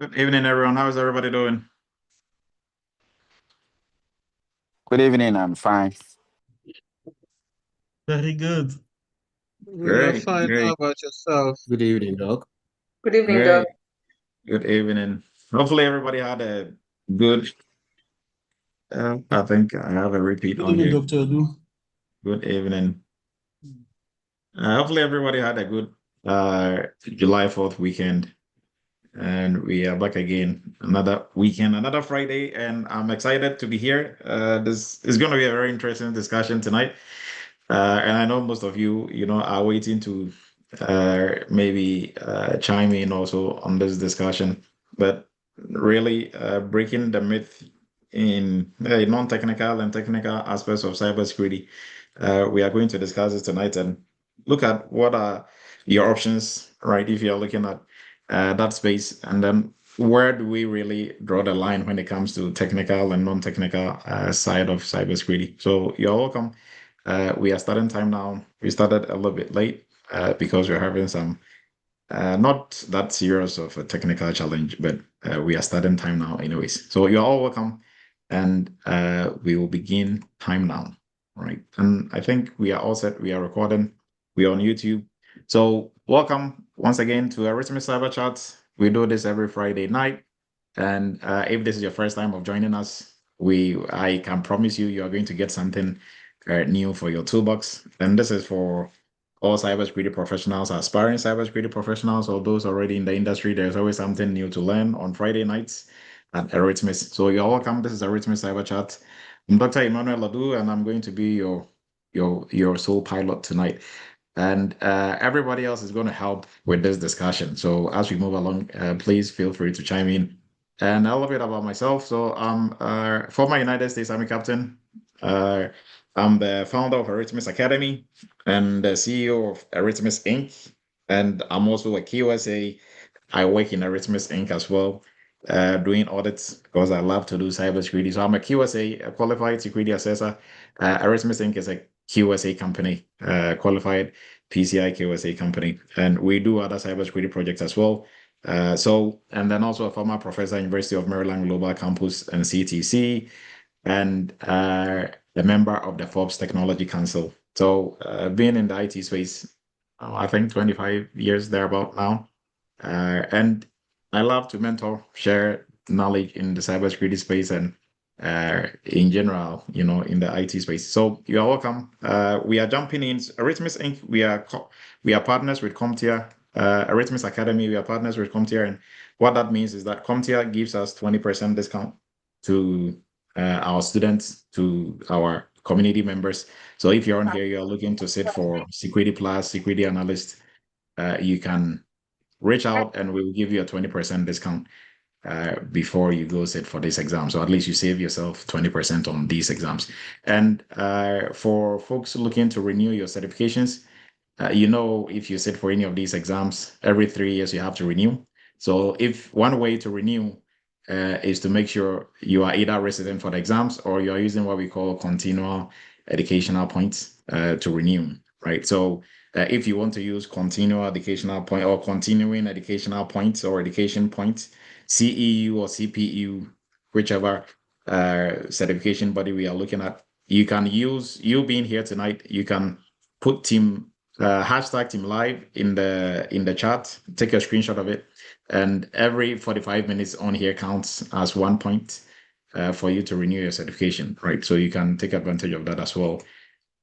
Good evening, everyone. How is everybody doing? Good evening, I'm fine. Very good. We are Great, fine. How great, about yourself? Good evening, Doc. Good evening, Doc. great. Good evening. Hopefully, everybody had a good. I think I have a repeat Good on evening, here. Dr. Adu. Good evening. Hopefully, everybody had a good July 4th weekend. And we are back again, another weekend, another Friday, and I'm excited to be here. This is going to be a very interesting discussion tonight. And I know most of you, are waiting to maybe chime in also on this discussion. But really, breaking the myth in non-technical and technical aspects of cybersecurity, we are going to discuss this tonight and look at what are your options, right? If you're looking at that space, and then where do we really draw the line when it comes to technical and non-technical side of cybersecurity? So you're welcome. We are starting time now. We started a little bit late because we're having some not that serious of a technical challenge, but we are starting time now anyways. So you're all welcome, and we will begin time now. All right. And I think we are all set. We are recording. We are on YouTube. So welcome once again to Eretmis Cyber Chat. We do this every Friday night. And if this is your first time of joining us, I can promise you are going to get something new for your toolbox. And this is for all cybersecurity professionals, aspiring cybersecurity professionals, or those already in the industry. There's always something new to learn on Friday nights at Eretmis. So you're welcome. This is Eretmis Cyber Chat. I'm Dr. Emmanuel Ladu, and I'm going to be your sole pilot tonight. And everybody else is going to help with this discussion. So as we move along, please feel free to chime in. And a little bit about myself. So I'm a former United States Army captain. Uh, I'm the founder of Eretmis Academy and the CEO of Eretmis Inc. And I'm also a QSA. I work in Eretmis Inc. as well, doing audits because I love to do cybersecurity. So I'm a QSA, a qualified security assessor. Eretmis Inc. is a QSA company, qualified PCI QSA company, and we do other cybersecurity projects as well. And then also a former professor at University of Maryland Global Campus and CTC, and a member of the Forbes Technology Council. So being in the IT space, I think 25 years thereabout now. And I love to mentor, share knowledge in the cybersecurity space and in general, in the IT space. So you are welcome. We are jumping in. Eretmis Inc. We are partners with CompTIA. Eretmis Academy, we are partners with CompTIA, and what that means is that CompTIA gives us 20% discount to our students, to our community members. So if you're on here, you're looking to sit for Security Plus, Security Analyst, you can reach out and we will give you a 20% discount before you go sit for this exam. So at least you save yourself 20% on these exams. And for folks looking to renew your certifications, if you sit for any of these exams, every 3 years you have to renew. So if one way to renew is to make sure you are either resident for the exams or you are using what we call continual educational points to renew, right? So if you want to use continual educational point or continuing educational points or education points, CEU or CPU, whichever certification body we are looking at, you can use, you being here tonight, you can put team hashtag team live in the chat, take a screenshot of it, and every 45 minutes on here counts as 1 point for you to renew your certification, right? So you can take advantage of that as well.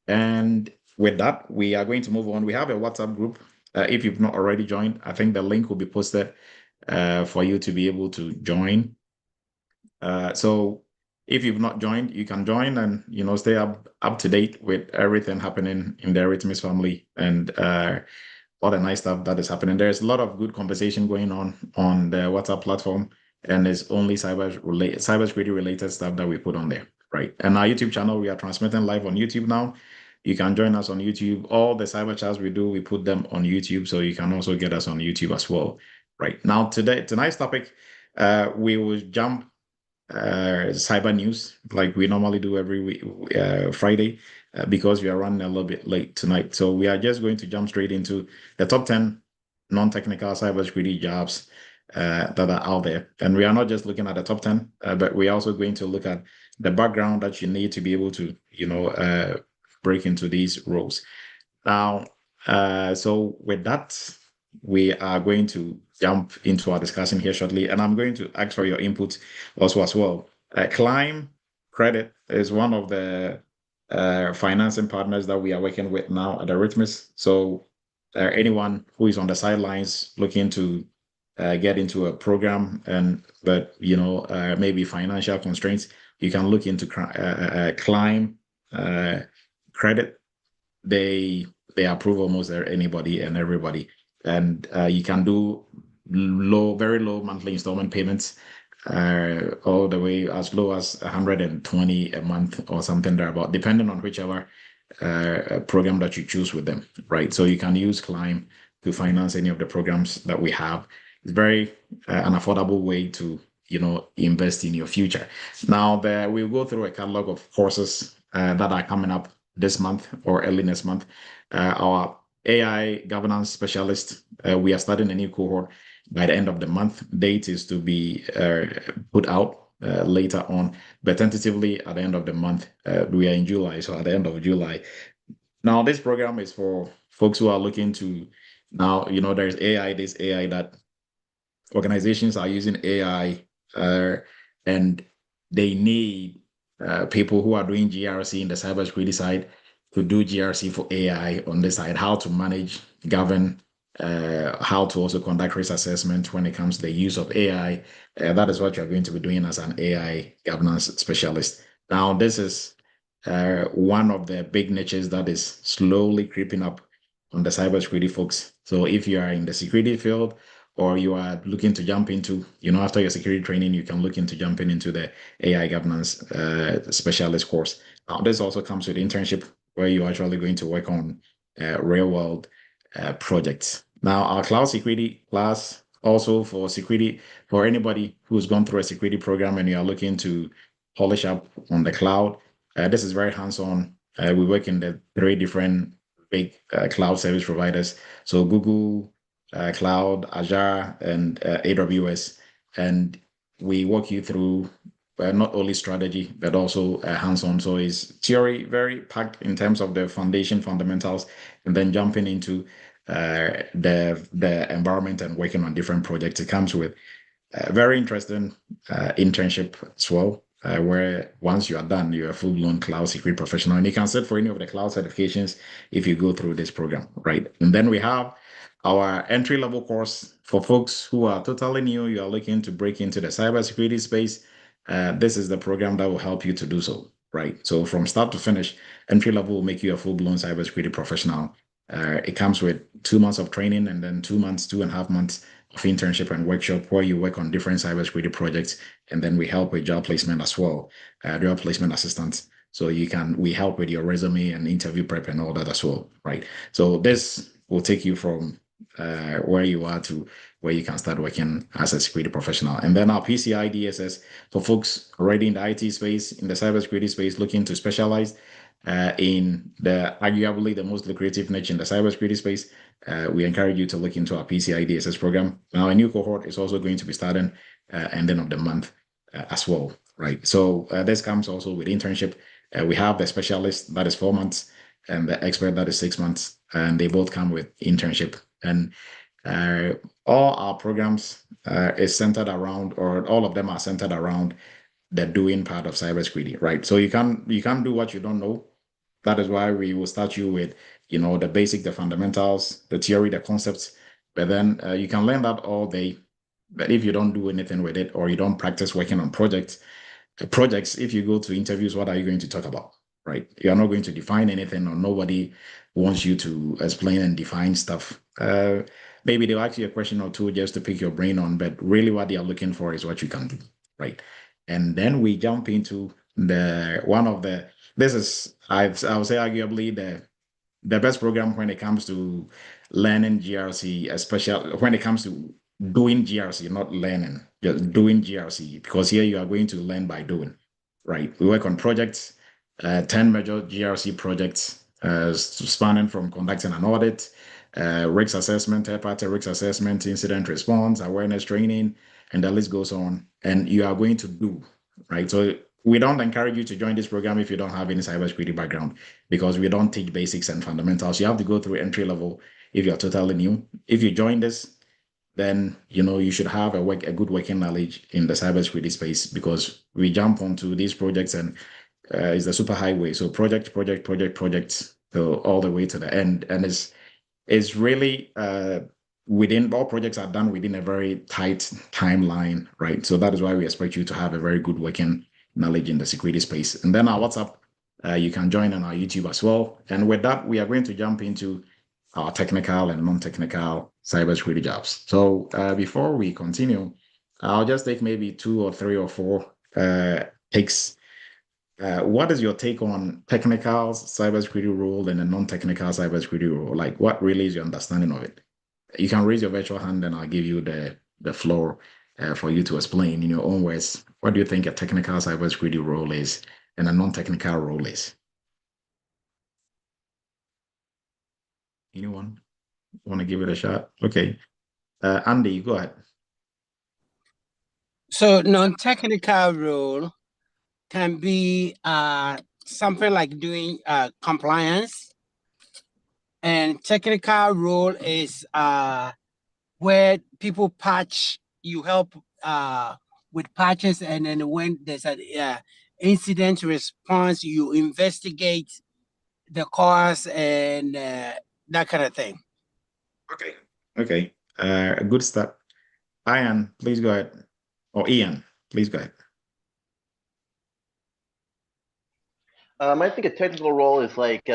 And with that, we are going to move on. We have a WhatsApp group. If you've not already joined, I think the link will be posted for you to be able to join. So if you've not joined, you can join and stay up to date with everything happening in the Eretmis family and all the nice stuff that is happening. There's a lot of good conversation going on the WhatsApp platform, and it's only cybersecurity related stuff that we put on there, right? And our YouTube channel, we are transmitting live on YouTube now. You can join us on YouTube. All the cyber chats we do, we put them on YouTube, so you can also get us on YouTube as well, right? Now, tonight's topic, we will jump cyber news like we normally do every week, Friday, because we are running a little bit late tonight. So we are just going to jump straight into the top 10 non-technical cybersecurity jobs that are out there. And we are not just looking at the top 10, but we're also going to look at the background that you need to be able to, break into these roles. Now, so with that, we are going to jump into our discussion here shortly, and I'm going to ask for your input also as well. Climb Credit is one of the financing partners that we are working with now at Eretmis. So anyone who is on the sidelines looking to get into a program but maybe financial constraints, you can look into Climb Credit. They approve almost anybody and everybody, and you can do very low monthly installment payments, all the way as low as 120 a month or something thereabout, depending on whichever program that you choose with them, right? So you can use Climb to finance any of the programs that we have. It's very an affordable way to invest in your future. Now, we'll go through a catalog of courses that are coming up this month or early next month. Our AI governance specialist, we are starting a new cohort by the end of the month. Date is to be put out later on, but tentatively at the end of the month. We are in July, so at the end of July. Now, this program is for folks who are looking to, now, there's this AI that organizations are using AI, and they need people who are doing GRC in the cybersecurity side to do GRC for AI on this side, how to manage, govern, how to also conduct risk assessment when it comes to the use of AI. That is what you're going to be doing as an AI governance specialist. Now, this is one of the big niches that is slowly creeping up on the cybersecurity folks. So if you are in the security field, or you are looking to jump into, after your security training, you can look into jumping into the AI governance specialist course. Now, this also comes with internship, where you're actually going to work on real world projects. Now, our cloud security class, also for security, for anybody who's gone through a security program and you are looking to polish up on the cloud, this is very hands-on. We work in the 3 different big cloud service providers. So Google Cloud, Azure, and AWS. And we walk you through not only strategy, but also hands-on. So it's theory very packed in terms of the fundamentals, and then jumping into the environment and working on different projects. It comes with a very interesting internship as well, where once you are done, you're a full-blown cloud security professional, and you can sit for any of the cloud certifications if you go through this program, right? And then we have our entry-level course for folks who are totally new. You are looking to break into the cybersecurity space. This is the program that will help you to do so, right? So from start to finish, entry-level will make you a full-blown cybersecurity professional. It comes with 2 months of training and then 2.5 months of internship and workshop, where you work on different cybersecurity projects, and then we help with job placement as well, job placement assistance. So we help with your resume and interview prep and all that as well, right? So this will take you from where you are to where you can start working as a security professional. And then our PCI DSS for folks already in the IT space, in the cybersecurity space, looking to specialize in arguably the most lucrative niche in the cybersecurity space. We encourage you to look into our PCI DSS program. Now, a new cohort is also going to be starting ending of the month as well, right? So this comes also with internship. We have the specialist that is 4 months, and the expert that is 6 months, and they both come with internship. And all our programs is centered around, or all of them are centered around the doing part of cybersecurity, right? So you can't do what you don't know. That is why we will start you with, the basic, the fundamentals, the theory, the concepts, but then you can learn that all day. But if you don't do anything with it, or you don't practice working on projects, if you go to interviews, what are you going to talk about, right? You're not going to define anything, or nobody wants you to explain and define stuff. Maybe they'll ask you a question or two just to pick your brain on, but really what they are looking for is what you can do, right? And then we jump into this is, I would say, arguably the best program when it comes to learning GRC, especially when it comes to doing GRC, not learning, just doing GRC, because here you are going to learn by doing, right? We work on projects, 10 major GRC projects, spanning from conducting an audit, risk assessment, third-party risk assessment, incident response, awareness training, and the list goes on. And you are going to do, right? So we don't encourage you to join this program if you don't have any cybersecurity background, because we don't teach basics and fundamentals. You have to go through entry level if you're totally new. If you join this, then you should have a good working knowledge in the cybersecurity space, because we jump onto these projects and it's the super highway. So projects, so all the way to the end, and it's really within all projects are done within a very tight timeline, right? So that is why we expect you to have a very good working knowledge in the security space. And then our WhatsApp, you can join on our YouTube as well. And with that, we are going to jump into our technical and non-technical cybersecurity jobs. So before we continue, I'll just take maybe 2 or 3 or 4 takes. What is your take on technical cybersecurity role and a non-technical cybersecurity role? Like, what really is your understanding of it? You can raise your virtual hand and I'll give you the floor for you to explain in your own words. What do you think a technical cybersecurity role is and a non-technical role is? Anyone want to give it a shot? Okay. Andy, go ahead. So non-technical role can be something like doing compliance, and technical role is where people patch, you help with patches, and then when there's an incident response, you investigate the cause and that kind of thing. Okay. A good start. Ian, please go ahead. Or Ian, please go ahead. I think a technical role is like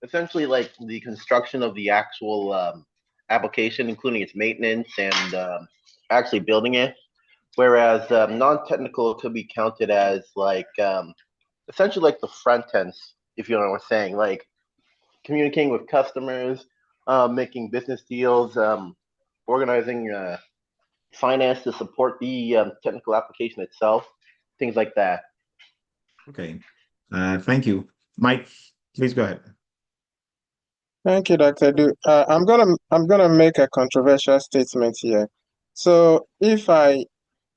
essentially like the construction of the actual application, including its maintenance and actually building it. Whereas non-technical could be counted as like essentially like the front ends, if you know what I'm saying, like communicating with customers, making business deals, organizing finance to support the technical application itself, things like that. Okay. Thank you. Mike, please go ahead. Thank you, Dr. Du. I'm gonna make a controversial statement here. So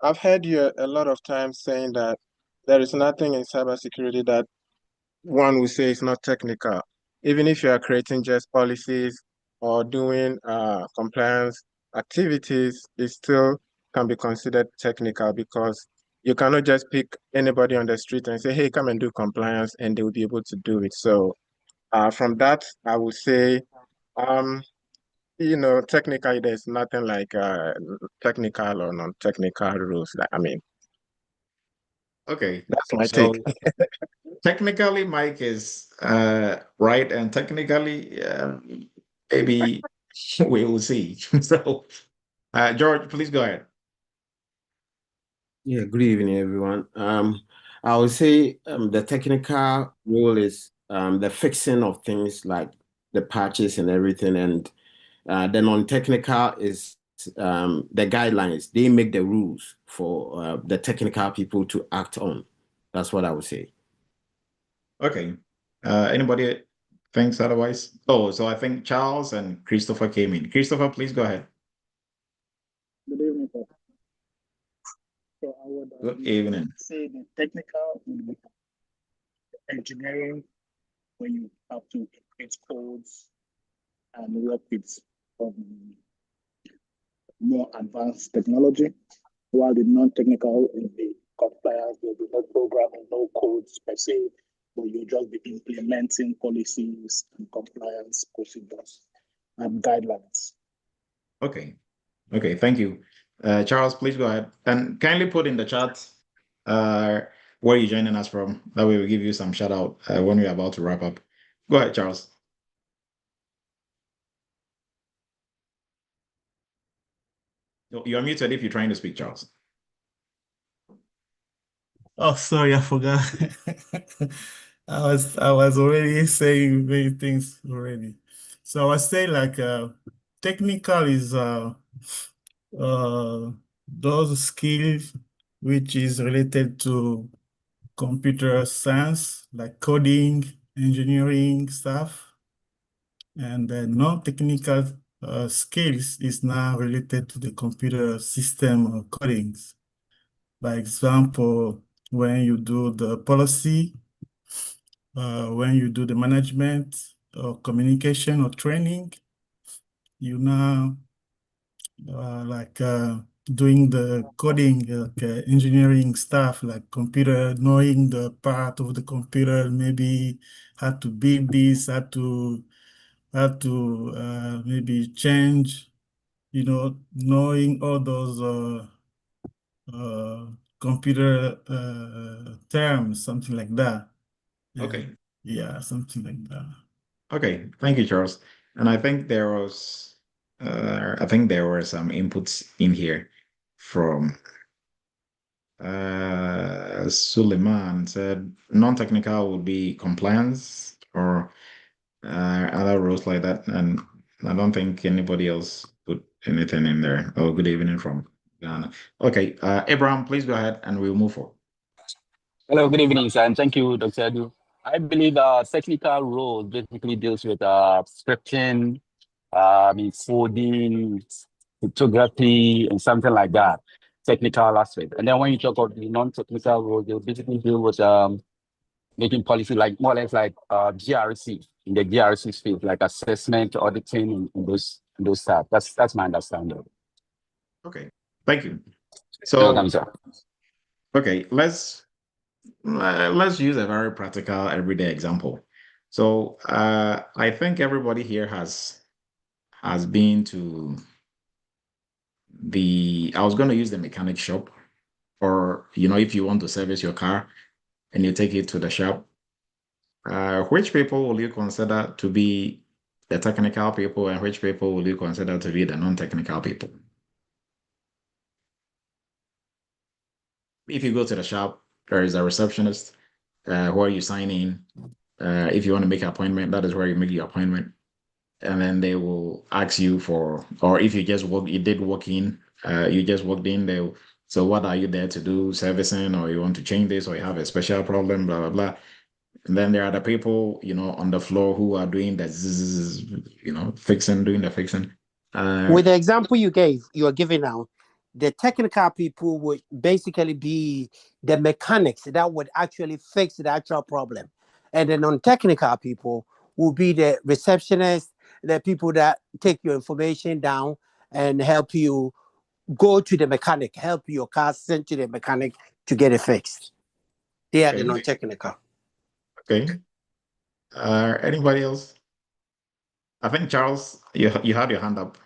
I've heard you a lot of times saying that there is nothing in cybersecurity that one would say is not technical. Even if you are creating just policies or doing compliance activities, it still can be considered technical, because you cannot just pick anybody on the street and say, hey, come and do compliance, and they will be able to do it. So from that, I would say, technically, there's nothing like technical or non-technical rules. Okay. That's my So take. technically, Mike is right, and technically, maybe we will see. So, George, please go ahead. Yeah, good evening, everyone. I would say the technical role is the fixing of things like the patches and everything, and the non-technical is the guidelines. They make the rules for the technical people to act on. That's what I would say. Okay. Anybody thinks otherwise? Oh, so I think Charles and Christopher came in. Christopher, please go ahead. Good evening, sir. So I would Good evening. say the technical engineering, when you have to create codes and work with more advanced technology, while the non-technical in the compliance, there will be no programming, no codes per se, but you'll just be implementing policies and compliance procedures and guidelines. Okay. Okay, thank you. Charles, please go ahead. And kindly put in the chat where you're joining us from. That way we'll give you some shout out when we're about to wrap up. Go ahead, Charles. You're muted if you're trying to speak, Charles. Oh, sorry, I forgot. I was already saying many things already. So I was saying like technical is those skills which is related to computer science, like coding, engineering stuff. And the non-technical skills is now related to the computer system codings. By example, when you do the policy, when you do the management or communication or training, you now doing the coding, engineering stuff, like computer, knowing the part of the computer, maybe how to build this, how to maybe change, knowing all those uh, computer terms, something like that. Okay. Yeah, something like that. Okay. Thank you, Charles. And I think there were some inputs in here from Suleiman said non-technical would be compliance or other roles like that. And I don't think anybody else put anything in there. Oh, good evening from Ghana. Okay, Abraham, please go ahead and we'll move forward. Hello, good evening, sir, and thank you, Dr. Edu. I believe technical roles basically deals with scripting, coding, photography, and something like that, technical aspect. And then when you talk about the non-technical roles, they basically deal with making policy, like more or less like GRC, in the GRC space, like assessment, auditing, and those stuff. That's my understanding. Okay, thank you. Welcome, So, sir. okay, let's use a very practical everyday example. So, I think everybody here has been to I was going to use the mechanic shop, or if you want to service your car and you take it to the shop, which people will you consider to be the technical people and which people will you consider to be the non-technical people? If you go to the shop, there is a receptionist where you sign in. If you want to make an appointment, that is where you make your appointment. And then they will ask you or if you did walk in, you just walked in, so what are you there to do? Servicing, or you want to change this, or you have a special problem, blah, blah, blah. And then there are the people, on the floor who are doing the zzz, doing the fixing. With the example you are giving now, the technical people would basically be the mechanics that would actually fix the actual problem. And the non-technical people will be the receptionists, the people that take your information down and help you go to the mechanic, help your car sent to the mechanic to get it fixed. They are the Okay. non-technical. Okay. Anybody else? I think Charles, you had your hand up.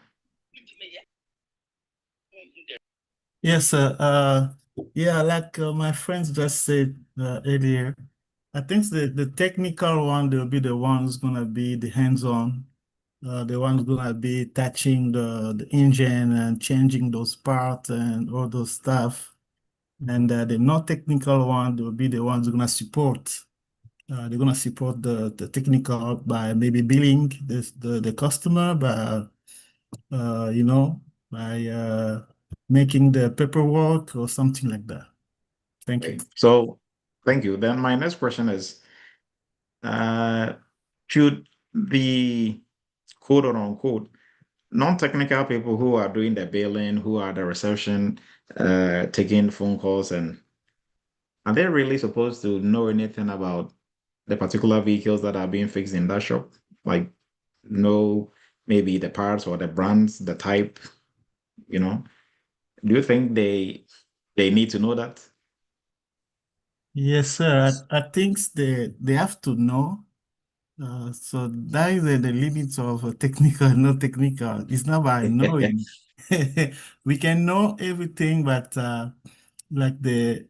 Yes, sir. Yeah, like my friends just said earlier, I think the technical one, they'll be the ones gonna be the hands-on, the ones gonna be touching the engine and changing those parts and all those stuff. And the not technical one, they'll be the ones gonna support. They're gonna support the technical by maybe billing the customer by by making the paperwork or something like that. Thank you. So, thank you. Then my next question is, should the quote or unquote non-technical people who are doing the billing, who are the reception, taking phone calls, and are they really supposed to know anything about the particular vehicles that are being fixed in that shop? Like, know maybe the parts or the brands, the type, Do you think they need to know that? Yes, sir. I think they have to know. So that is the limits of technical and not technical. It's not by knowing. We can know everything, but like the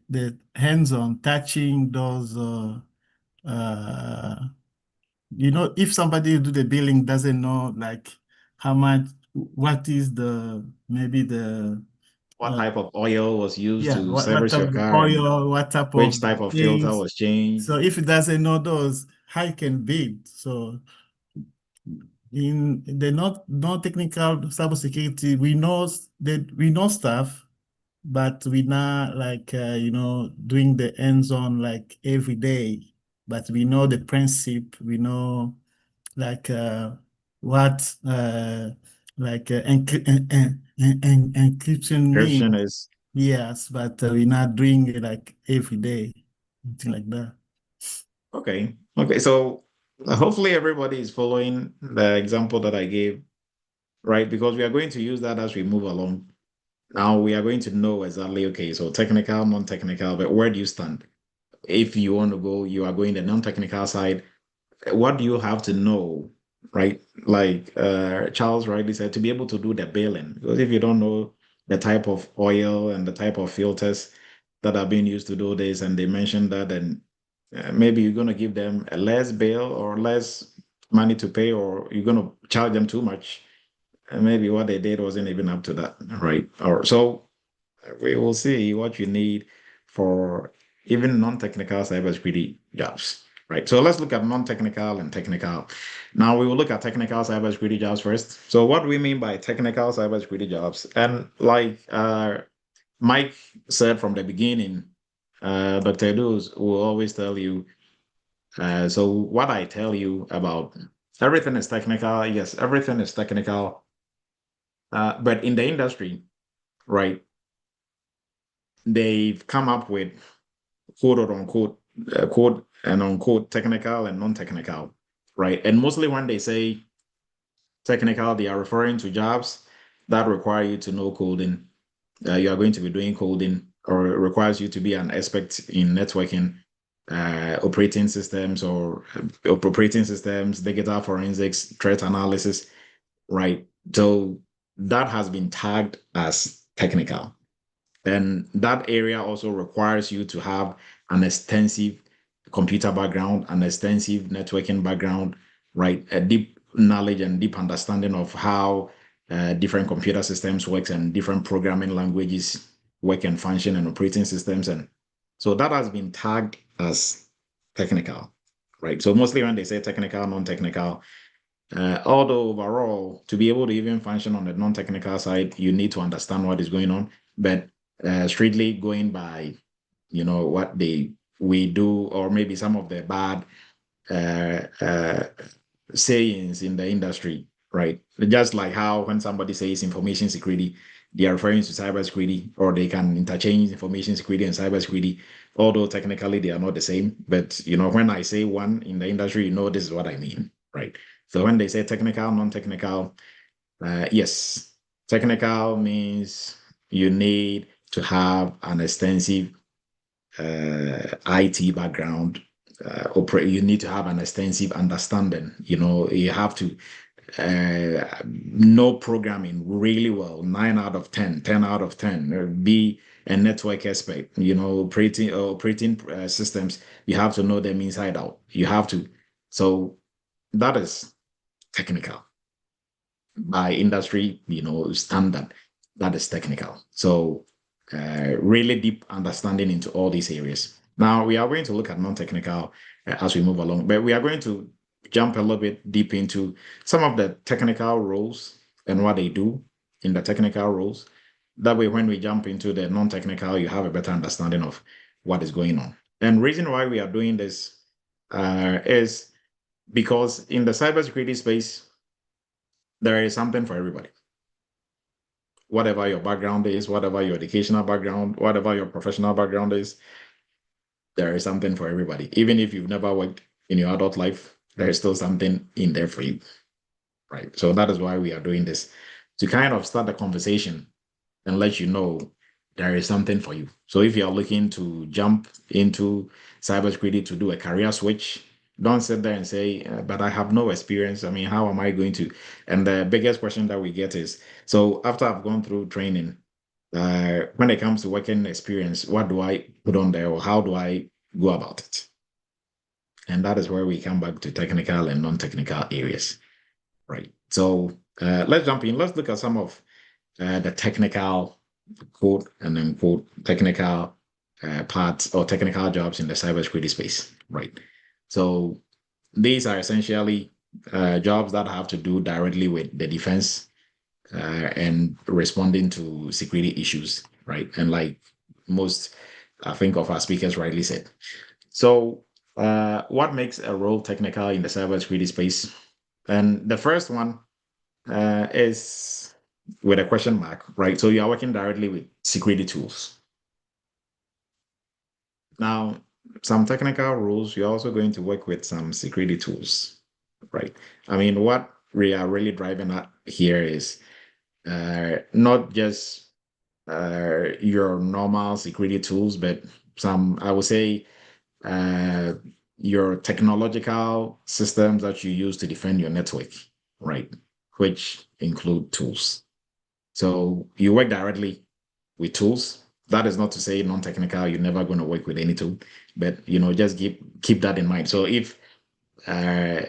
hands-on touching those uh if somebody do the billing doesn't know like how much, what is maybe the What type of oil was used yeah, to what service type your of car and oil, what type which of type of filter things. was changed? So if it doesn't know those, how you can build? So in the not technical cybersecurity, we know stuff, but we not like doing the hands-on like every day. But we know the principle. We know like what encryption means. Encryption is Yes, but we're not doing it like every day, something like that. okay. Okay, so hopefully everybody is following the example that I gave, right? Because we are going to use that as we move along. Now we are going to know exactly, okay, so technical, non-technical, but where do you stand? If you want to go, you are going the non-technical side. What do you have to know, right? Like Charles rightly said, to be able to do the billing. Because if you don't know the type of oil and the type of filters that are being used to do this, and they mentioned that, then maybe you're going to give them a less bill or less money to pay, or you're going to charge them too much. And maybe what they did wasn't even up to that, right? Or so we will see what you need for even non-technical cybersecurity jobs, right? So let's look at non-technical and technical. Now we will look at technical cybersecurity jobs first. So what do we mean by technical cybersecurity jobs? And like Mike said from the beginning, Dr. Edus will always tell you, so what I tell you about everything is technical. Yes, everything is technical. But in the industry, right, they've come up with quote or unquote, quote and unquote technical and non-technical, right? And mostly when they say technical, they are referring to jobs that require you to know coding. You are going to be doing coding, or it requires you to be an expert in networking, operating systems, digital forensics, threat analysis, right? So that has been tagged as technical. And that area also requires you to have an extensive computer background, an extensive networking background, right? A deep knowledge and deep understanding of how different computer systems works and different programming languages work and function and operating systems. And so that has been tagged as technical, right? So mostly when they say technical, non-technical, although overall, to be able to even function on the non-technical side, you need to understand what is going on. But strictly going by, what we do, or maybe some of the bad sayings in the industry, right? Just like how when somebody says information security, they are referring to cybersecurity, or they can interchange information security and cybersecurity, although technically they are not the same. But when I say one in the industry, this is what I mean, right? So when they say technical, non-technical, yes, technical means you need to have an extensive IT background. You need to have an extensive understanding. You have to know programming really well, 9 out of 10, 10 out of 10, be a network expert, operating systems. You have to know them inside out. You have to. So that is technical by industry, standard. That is technical. So really deep understanding into all these areas. Now we are going to look at non-technical as we move along, but we are going to jump a little bit deep into some of the technical roles and what they do in the technical roles. That way, when we jump into the non-technical, you have a better understanding of what is going on. And reason why we are doing this is because in the cybersecurity space, there is something for everybody. Whatever your background is, whatever your educational background, whatever your professional background is, there is something for everybody. Even if you've never worked in your adult life, there is still something in there for you, right? So that is why we are doing this, to kind of start the conversation and let you know there is something for you. So if you're looking to jump into cybersecurity to do a career switch, don't sit there and say, but I have no experience. I mean, how am I going to? And the biggest question that we get is, so after I've gone through training, when it comes to working experience, what do I put on there, or how do I go about it? And that is where we come back to technical and non-technical areas, right? So let's jump in. Let's look at some of the technical, quote and unquote, technical parts or technical jobs in the cybersecurity space, right? So these are essentially jobs that have to do directly with the defense and responding to security issues, right? And like most, I think, of our speakers rightly said. So what makes a role technical in the cybersecurity space? And the first one is with a question mark, right? So you are working directly with security tools. Now, some technical rules, you're also going to work with some security tools, right? I mean, what we are really driving at here is not just your normal security tools, but some, I would say, uh, your technological systems that you use to defend your network, right? Which include tools. So you work directly with tools. That is not to say non-technical, you're never going to work with any tool, but just keep that in mind. So if uh,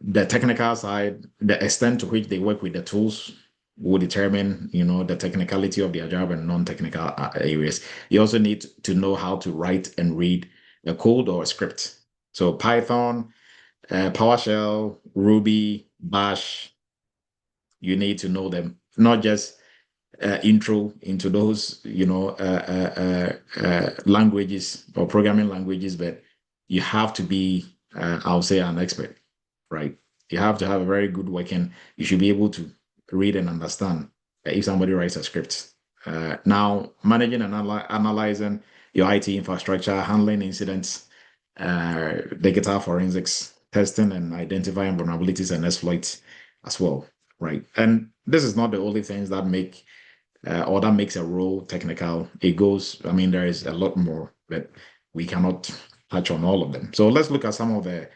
the technical side, the extent to which they work with the tools will determine, the technicality of their job and non-technical areas. You also need to know how to write and read a code or a script. So Python, PowerShell, Ruby, Bash, you need to know them, not just intro into those, languages or programming languages, but you have to be, I'll say, an expert, right? You have to have a very good working. You should be able to read and understand if somebody writes a script. Now, managing and analyzing your IT infrastructure, handling incidents, digital forensics, testing and identifying vulnerabilities and exploits as well, right? And this is not the only things that make or that makes a role technical. It goes, I mean, there is a lot more, but we cannot touch on all of them. So let's look at some of the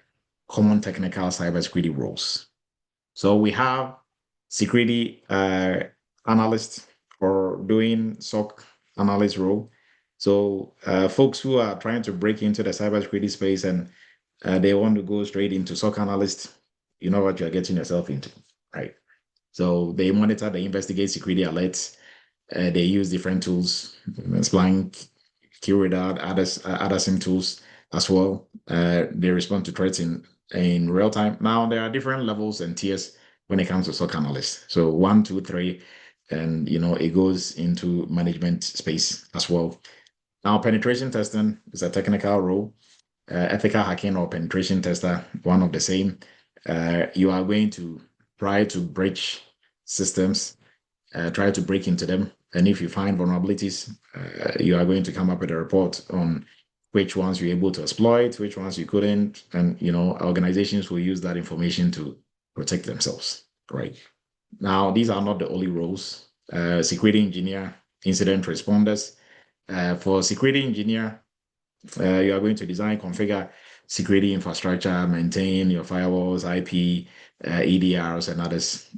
common technical cybersecurity roles. So we have security analyst or doing SOC analyst role. So folks who are trying to break into the cybersecurity space and they want to go straight into SOC analyst, you know what you're getting yourself into, right? So they monitor, they investigate security alerts. They use different tools, Splunk, QRadar, other SIM tools as well. They respond to threats in real time. Now, there are different levels and tiers when it comes to SOC analysts. So 1, 2, 3, and it goes into management space as well. Now, penetration testing is a technical role. Ethical hacking or penetration tester, one of the same. You are going to try to breach systems, try to break into them. And if you find vulnerabilities, you are going to come up with a report on which ones you're able to exploit, which ones you couldn't. And, organizations will use that information to protect themselves, right? Now, these are not the only roles. Security engineer, incident responders. For security engineer, you are going to design, configure security infrastructure, maintain your firewalls, IP, EDRs, and others.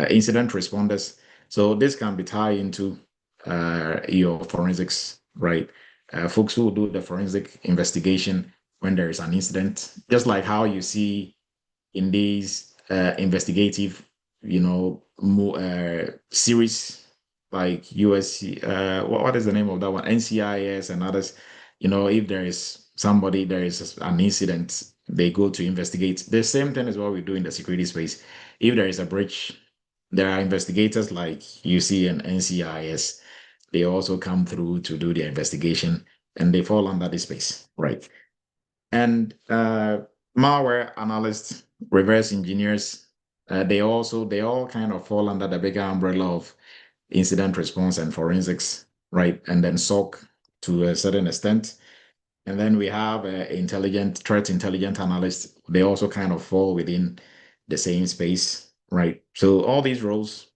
Incident responders. So this can be tied into your forensics, right? Folks who do the forensic investigation when there is an incident, just like how you see in these investigative, series like USC, what is the name of that one? NCIS and others. If there is an incident, they go to investigate. The same thing is what we do in the security space. If there is a breach, there are investigators like UC and NCIS. They also come through to do their investigation and they fall under this space, right? And malware analysts, reverse engineers, they all kind of fall under the bigger umbrella of incident response and forensics, right? And then SOC to a certain extent. And then we have threat intelligent analysts. They also kind of fall within the same space, right? So all these roles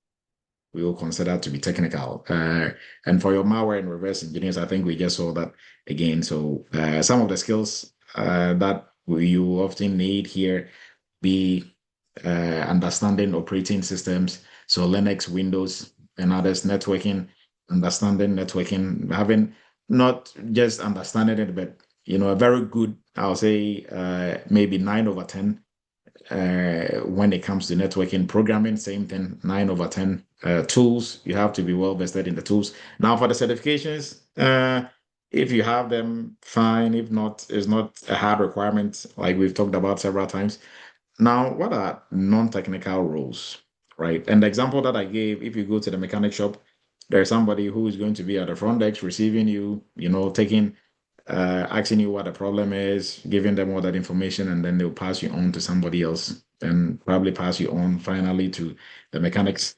we will consider to be technical. And for your malware and reverse engineers, I think we just saw that again. So some of the skills that you often need here be understanding operating systems, so Linux, Windows, and others, networking, understanding networking, having not just understanding it, but a very good, I'll say maybe 9/10 when it comes to networking. Programming, same thing, 9/10. Tools, you have to be well vested in the tools. Now for the certifications, if you have them, fine. If not, it's not a hard requirement, like we've talked about several times. Now, what are non-technical roles, right? And the example that I gave, if you go to the mechanic shop, there's somebody who is going to be at the front desk receiving you, taking asking you what the problem is, giving them all that information, and then they'll pass you on to somebody else and probably pass you on finally to the mechanics.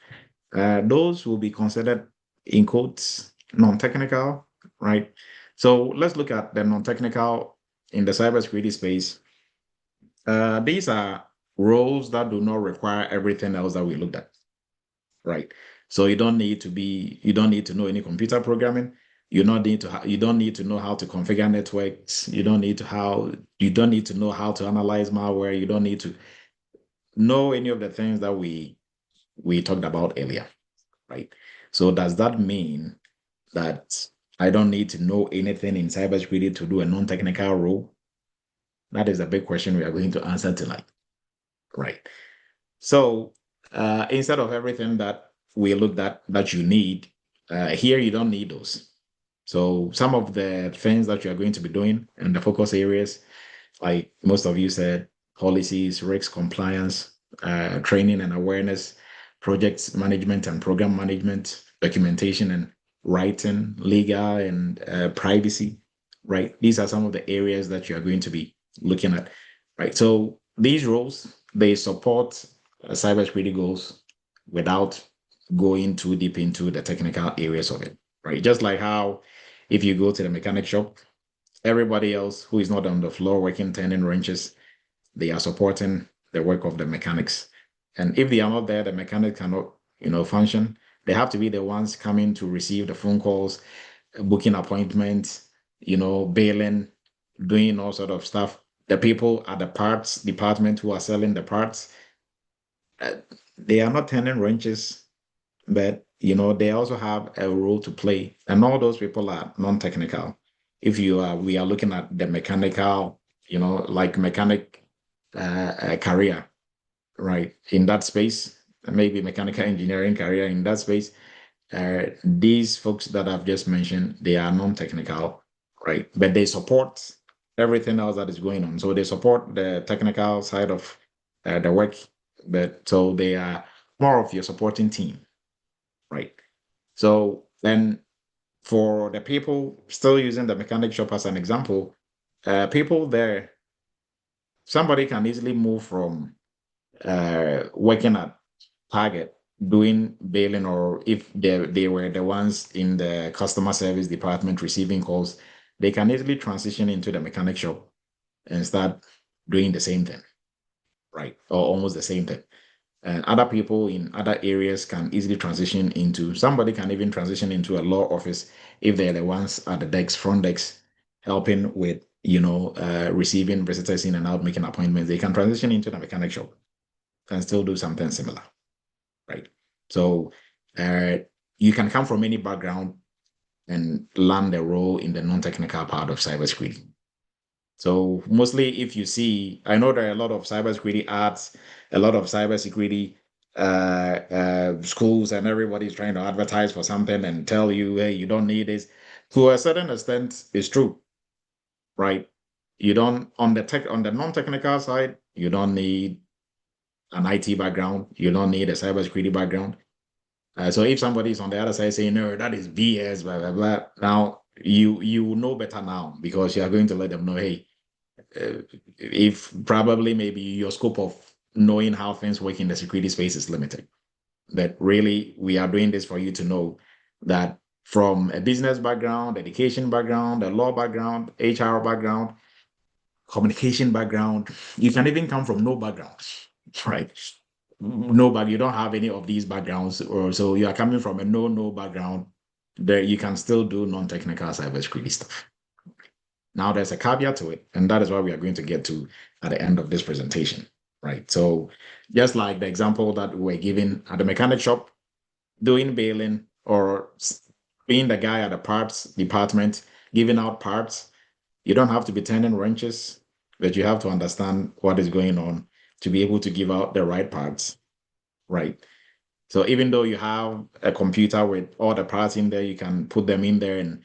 Those will be considered, in quotes, non-technical, right? So let's look at the non-technical in the cybersecurity space. These are roles that do not require everything else that we looked at, right? So you don't need to know any computer programming. You don't need to know how to configure networks. You don't need to know how to analyze malware. You don't need to know any of the things that we talked about earlier, right? So does that mean that I don't need to know anything in cybersecurity to do a non-technical role? That is a big question we are going to answer tonight, right? So instead of everything that we looked at that you need, here you don't need those. So some of the things that you are going to be doing and the focus areas, like most of you said, policies, risk compliance, training and awareness, project management and program management, documentation and writing, legal and privacy, right? These are some of the areas that you are going to be looking at, right? So these roles, they support cybersecurity goals without going too deep into the technical areas of it, right? Just like how if you go to the mechanic shop, everybody else who is not on the floor working turning wrenches, they are supporting the work of the mechanics. And if they are not there, the mechanic cannot, function. They have to be the ones coming to receive the phone calls, booking appointments, bailing, doing all sort of stuff. The people at the parts department who are selling the parts, they are not turning wrenches, but they also have a role to play. And all those people are non-technical. If we are looking at the mechanical, like mechanic career, right? In that space, maybe mechanical engineering career in that space, these folks that I've just mentioned, they are non-technical, right? But they support everything else that is going on. So they support the technical side of the work, but so they are more of your supporting team, right? So then for the people still using the mechanic shop as an example, people there, somebody can easily move from working at Target doing bailing, or if they were the ones in the customer service department receiving calls, they can easily transition into the mechanic shop and start doing the same thing, right? Or almost the same thing. And other people in other areas can easily transition into, somebody can even transition into a law office if they're the ones at the desk, front desk, helping with, receiving visitors in and out, making appointments. They can transition into the mechanic shop and still do something similar, right? So you can come from any background and land a role in the non-technical part of cybersecurity. So mostly if you see, I know there are a lot of cybersecurity ads, a lot of cybersecurity schools, and everybody's trying to advertise for something and tell you, hey, you don't need this. To a certain extent, it's true, right? You don't, on the non-technical side, you don't need an IT background. You don't need a cybersecurity background. So if somebody is on the other side saying, no, that is BS, blah, blah, blah, now you know better now, because you are going to let them know, hey, if probably maybe your scope of knowing how things work in the security space is limited. But really, we are doing this for you to know that from a business background, education background, a law background, HR background, communication background, you can even come from no background, right? Nobody, you don't have any of these backgrounds, or so you are coming from a no background, there you can still do non-technical cybersecurity stuff. Now there's a caveat to it, and that is what we are going to get to at the end of this presentation, right? So just like the example that we were given at the mechanic shop, doing bailing or being the guy at the parts department, giving out parts, you don't have to be turning wrenches, but you have to understand what is going on to be able to give out the right parts, right? So even though you have a computer with all the parts in there, you can put them in there,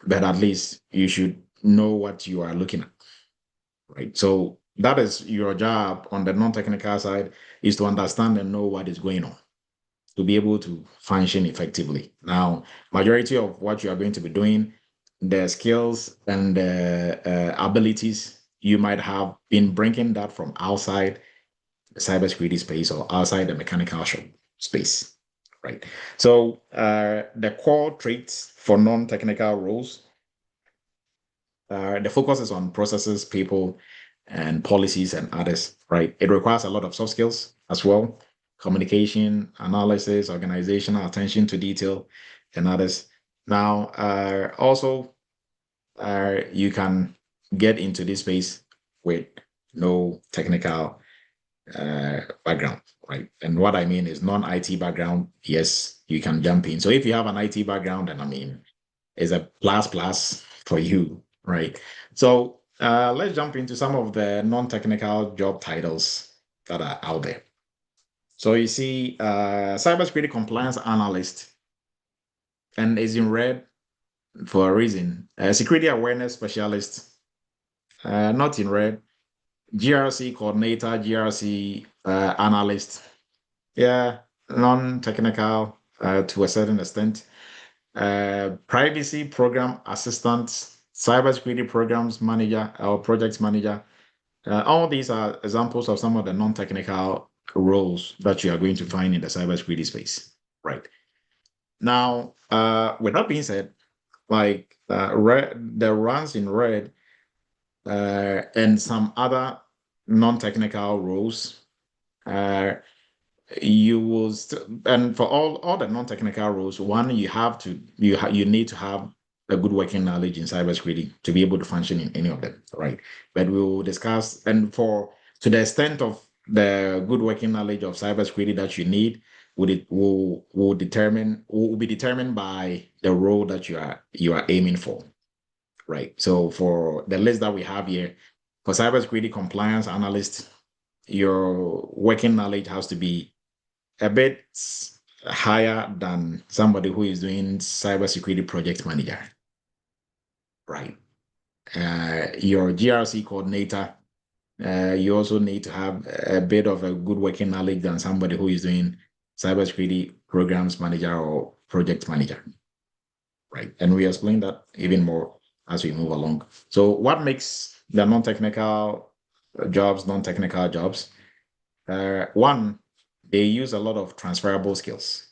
but at least you should know what you are looking at, right? So that is your job on the non-technical side, is to understand and know what is going on to be able to function effectively. Now, majority of what you are going to be doing, the skills and the abilities, you might have been bringing that from outside the cybersecurity space or outside the mechanical shop space, right? So the core traits for non-technical roles, the focus is on processes, people, and policies and others, right? It requires a lot of soft skills as well, communication, analysis, organizational attention to detail, and others. Now, also, you can get into this space with no technical background, right? And what I mean is non-IT background, yes, you can jump in. So if you have an IT background, then I mean, it's a plus for you, right? So let's jump into some of the non-technical job titles that are out there. So you see cybersecurity compliance analyst, and is in red for a reason. Security awareness specialist, not in red. GRC coordinator, GRC analyst. Yeah, non-technical to a certain extent. Privacy program assistant, cybersecurity programs manager or project manager. All these are examples of some of the non-technical roles that you are going to find in the cybersecurity space, right? Now, with that being said, like the runs in red and some other non-technical roles, you will and for all the non-technical roles, one, you need to have a good working knowledge in cybersecurity to be able to function in any of them, right? But we will discuss, and for to the extent of the good working knowledge of cybersecurity that you need, will be determined by the role that you are aiming for, right? So for the list that we have here, for cybersecurity compliance analyst, your working knowledge has to be a bit higher than somebody who is doing cybersecurity project manager, right? Your GRC coordinator, you also need to have a bit of a good working knowledge than somebody who is doing cybersecurity programs manager or project manager, right? And we explain that even more as we move along. So what makes the non-technical jobs? One, they use a lot of transferable skills.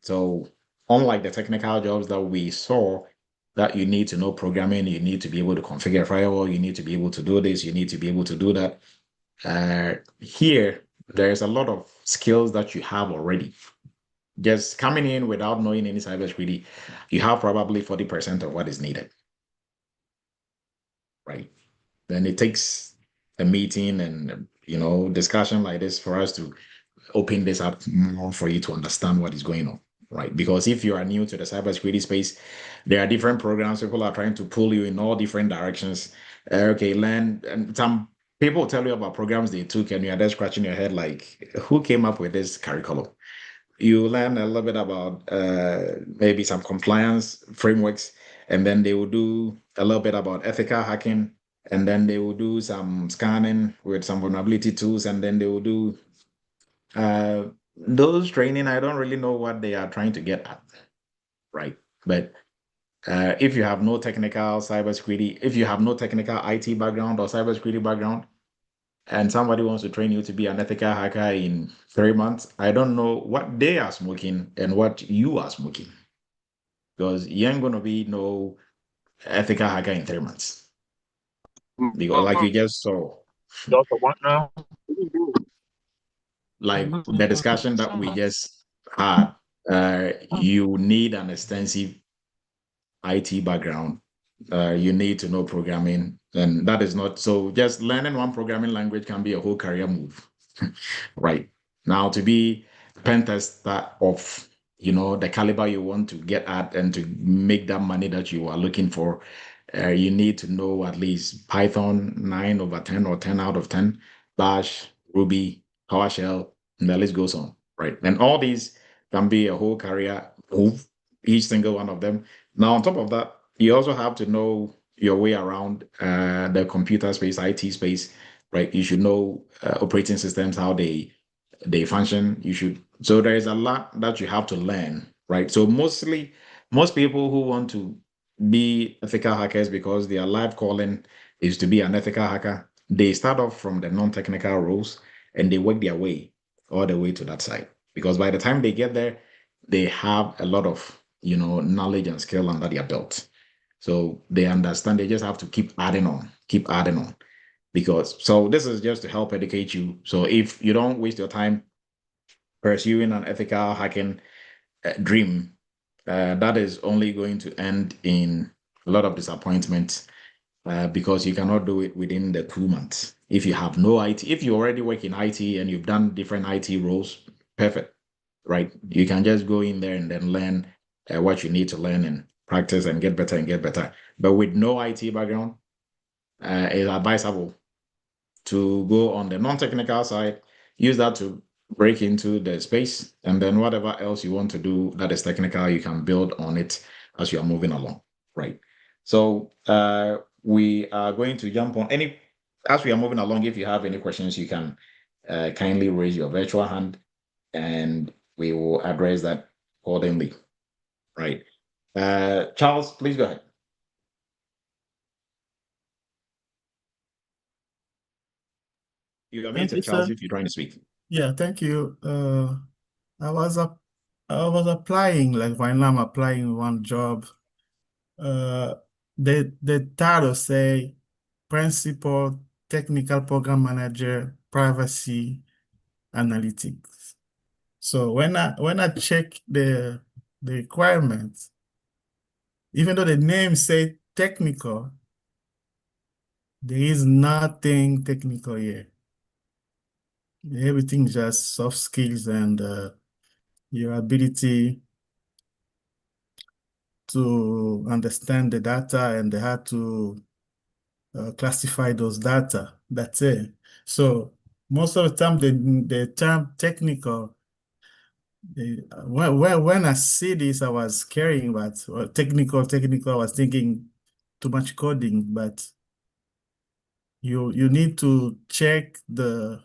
So unlike the technical jobs that we saw, that you need to know programming, you need to be able to configure a firewall, you need to be able to do this, you need to be able to do that. Here, there's a lot of skills that you have already. Just coming in without knowing any cybersecurity, you have probably 40% of what is needed, right? Then it takes a meeting and discussion like this for us to open this up more for you to understand what is going on, right? Because if you are new to the cybersecurity space, there are different programs. People are trying to pull you in all different directions. Okay, learn, and some people tell you about programs they took, and you're there scratching your head like, who came up with this curriculum? You learn a little bit about maybe some compliance frameworks, and then they will do a little bit about ethical hacking, and then they will do some scanning with some vulnerability tools, and then they will do those training. I don't really know what they are trying to get at, right? But if you have no technical cybersecurity, if you have no technical IT background or cybersecurity background, and somebody wants to train you to be an ethical hacker in 3 months, I don't know what they are smoking and what you are smoking, because you ain't gonna be no ethical hacker in 3 months, because like you just saw, What now? like the discussion that we just had, you need an extensive IT background. You need to know programming, and that is not so. Just learning one programming language can be a whole career move, right? Now, to be pen tester of the caliber you want to get at and to make that money that you are looking for, you need to know at least Python 9/10 or 10 out of 10, Bash, Ruby, PowerShell, and the list goes on, right? And all these can be a whole career move, each single one of them. Now, on top of that, you also have to know your way around the computer space, IT space, right? You should know operating systems, how they function. So there is a lot that you have to learn, right? So most people who want to be ethical hackers because their life calling is to be an ethical hacker. They start off from the non-technical roles and they work their way all the way to that side. Because by the time they get there, they have a lot of knowledge and skill under their belt. So they understand they just have to keep adding on, keep adding on. Because so this is just to help educate you. So if you don't waste your time pursuing an ethical hacking dream, that is only going to end in a lot of disappointment because you cannot do it within the 2 months. If you have no IT, if you already work in IT and you've done different IT roles, perfect, right? You can just go in there and then learn what you need to learn and practice and get better and get better. But with no IT background, it's advisable to go on the non-technical side, use that to break into the space, and then whatever else you want to do that is technical, you can build on it as you are moving along, right? So we are going to jump on as we are moving along. If you have any questions, you can kindly raise your virtual hand and we will address that accordingly, right? Charles, please go ahead. You are muted, Charles, if you're trying to speak. Yeah, thank you. I was applying, like right now I'm applying one job. The title say principal technical program manager privacy analytics. So when I check the requirements, even though the name say technical, there is nothing technical here. Everything just soft skills and your ability to understand the data and how to classify those data. That's it. So most of the time, the term technical, when I see this, I was caring about technical. I was thinking too much coding, but you need to check the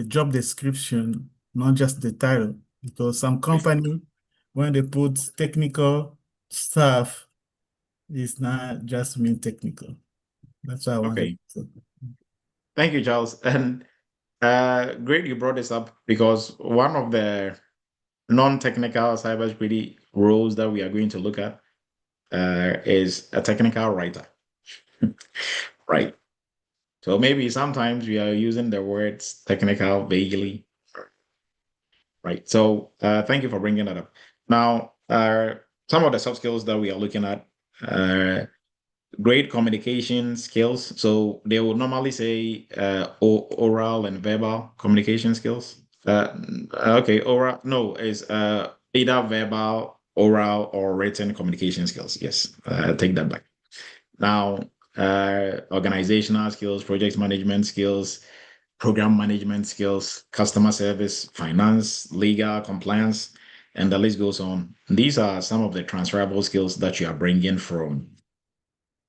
job description, not just the title, because some company, when they put technical stuff, it's not just mean technical. That's why I wanted to. Thank you, Charles. And great you brought this up because one of the non-technical cybersecurity roles that we are going to look at is a technical writer, right? So maybe sometimes we are using the words technical vaguely, right? So thank you for bringing that up. Now, some of the soft skills that we are looking at, great communication skills. So they would normally say oral and verbal communication skills. Okay, oral, no, is either verbal, oral, or written communication skills. Yes, take that back. Now, organizational skills, project management skills, program management skills, customer service, finance, legal, compliance, and the list goes on. These are some of the transferable skills that you are bringing from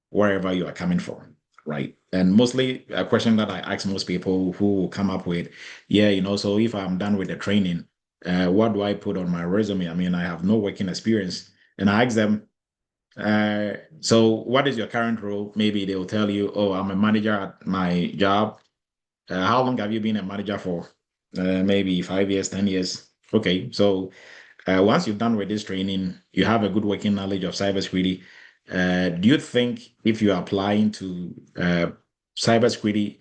wherever you are coming from, right? And mostly a question that I ask most people who will come up with, so if I'm done with the training, what do I put on my resume? I mean, I have no working experience. And I ask them, so what is your current role? Maybe they will tell you, oh, I'm a manager at my job. How long have you been a manager for? Maybe 5 years, 10 years. Okay, so once you're done with this training, you have a good working knowledge of cybersecurity. Do you think if you're applying to cybersecurity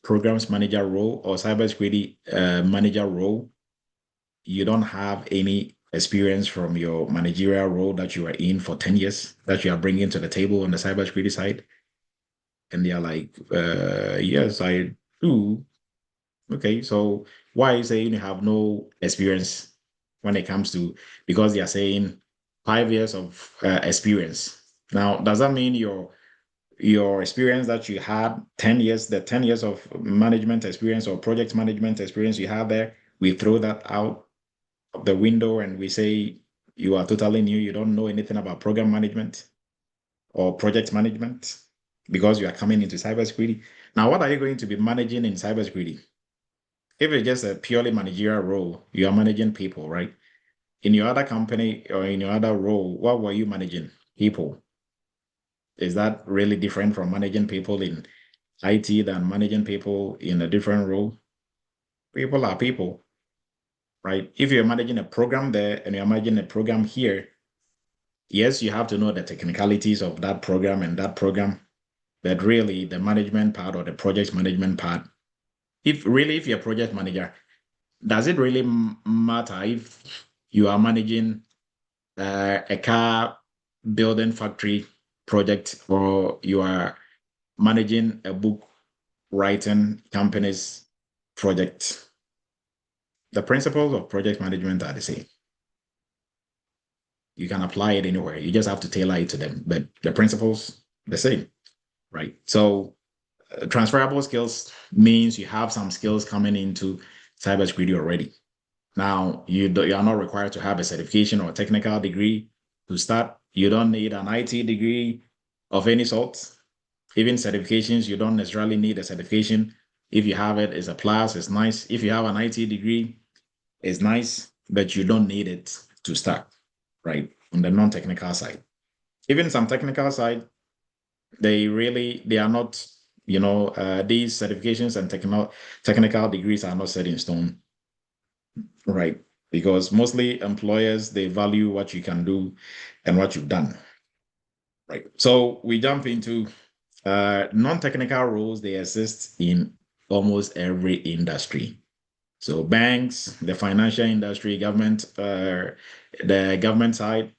programs manager role or cybersecurity manager role, you don't have any experience from your managerial role that you are in for 10 years that you are bringing to the table on the cybersecurity side? And they are like, yes, I do. Okay, so why are you saying you have no experience when it comes to, because they are saying 5 years of experience. Now, does that mean your experience that you had 10 years, the 10 years of management experience or project management experience you have there, we throw that out of the window and we say you are totally new, you don't know anything about program management or project management because you are coming into cybersecurity? Now, what are you going to be managing in cybersecurity? If it's just a purely managerial role, you are managing people, right? In your other company or in your other role, what were you managing? People. Is that really different from managing people in IT than managing people in a different role? People are people, right? If you're managing a program there and you're managing a program here, yes, you have to know the technicalities of that program and that program, but really the management part or the project management part, if you're a project manager, does it really matter if you are managing a car building factory project or you are managing a book writing company's project? The principles of project management are the same. You can apply it anywhere. You just have to tailor it to them, but the principles the same, right? So transferable skills means you have some skills coming into cybersecurity already. Now, you are not required to have a certification or a technical degree to start. You don't need an IT degree of any sort. Even certifications, you don't necessarily need a certification. If you have it, it's a plus, it's nice. If you have an IT degree, it's nice, but you don't need it to start, right? On the non-technical side. Even some technical side, they are not, these certifications and technical degrees are not set in stone, right? Because mostly employers, they value what you can do and what you've done, right? So we jump into non-technical roles. They exist in almost every industry. So banks, the financial industry, government, the government side,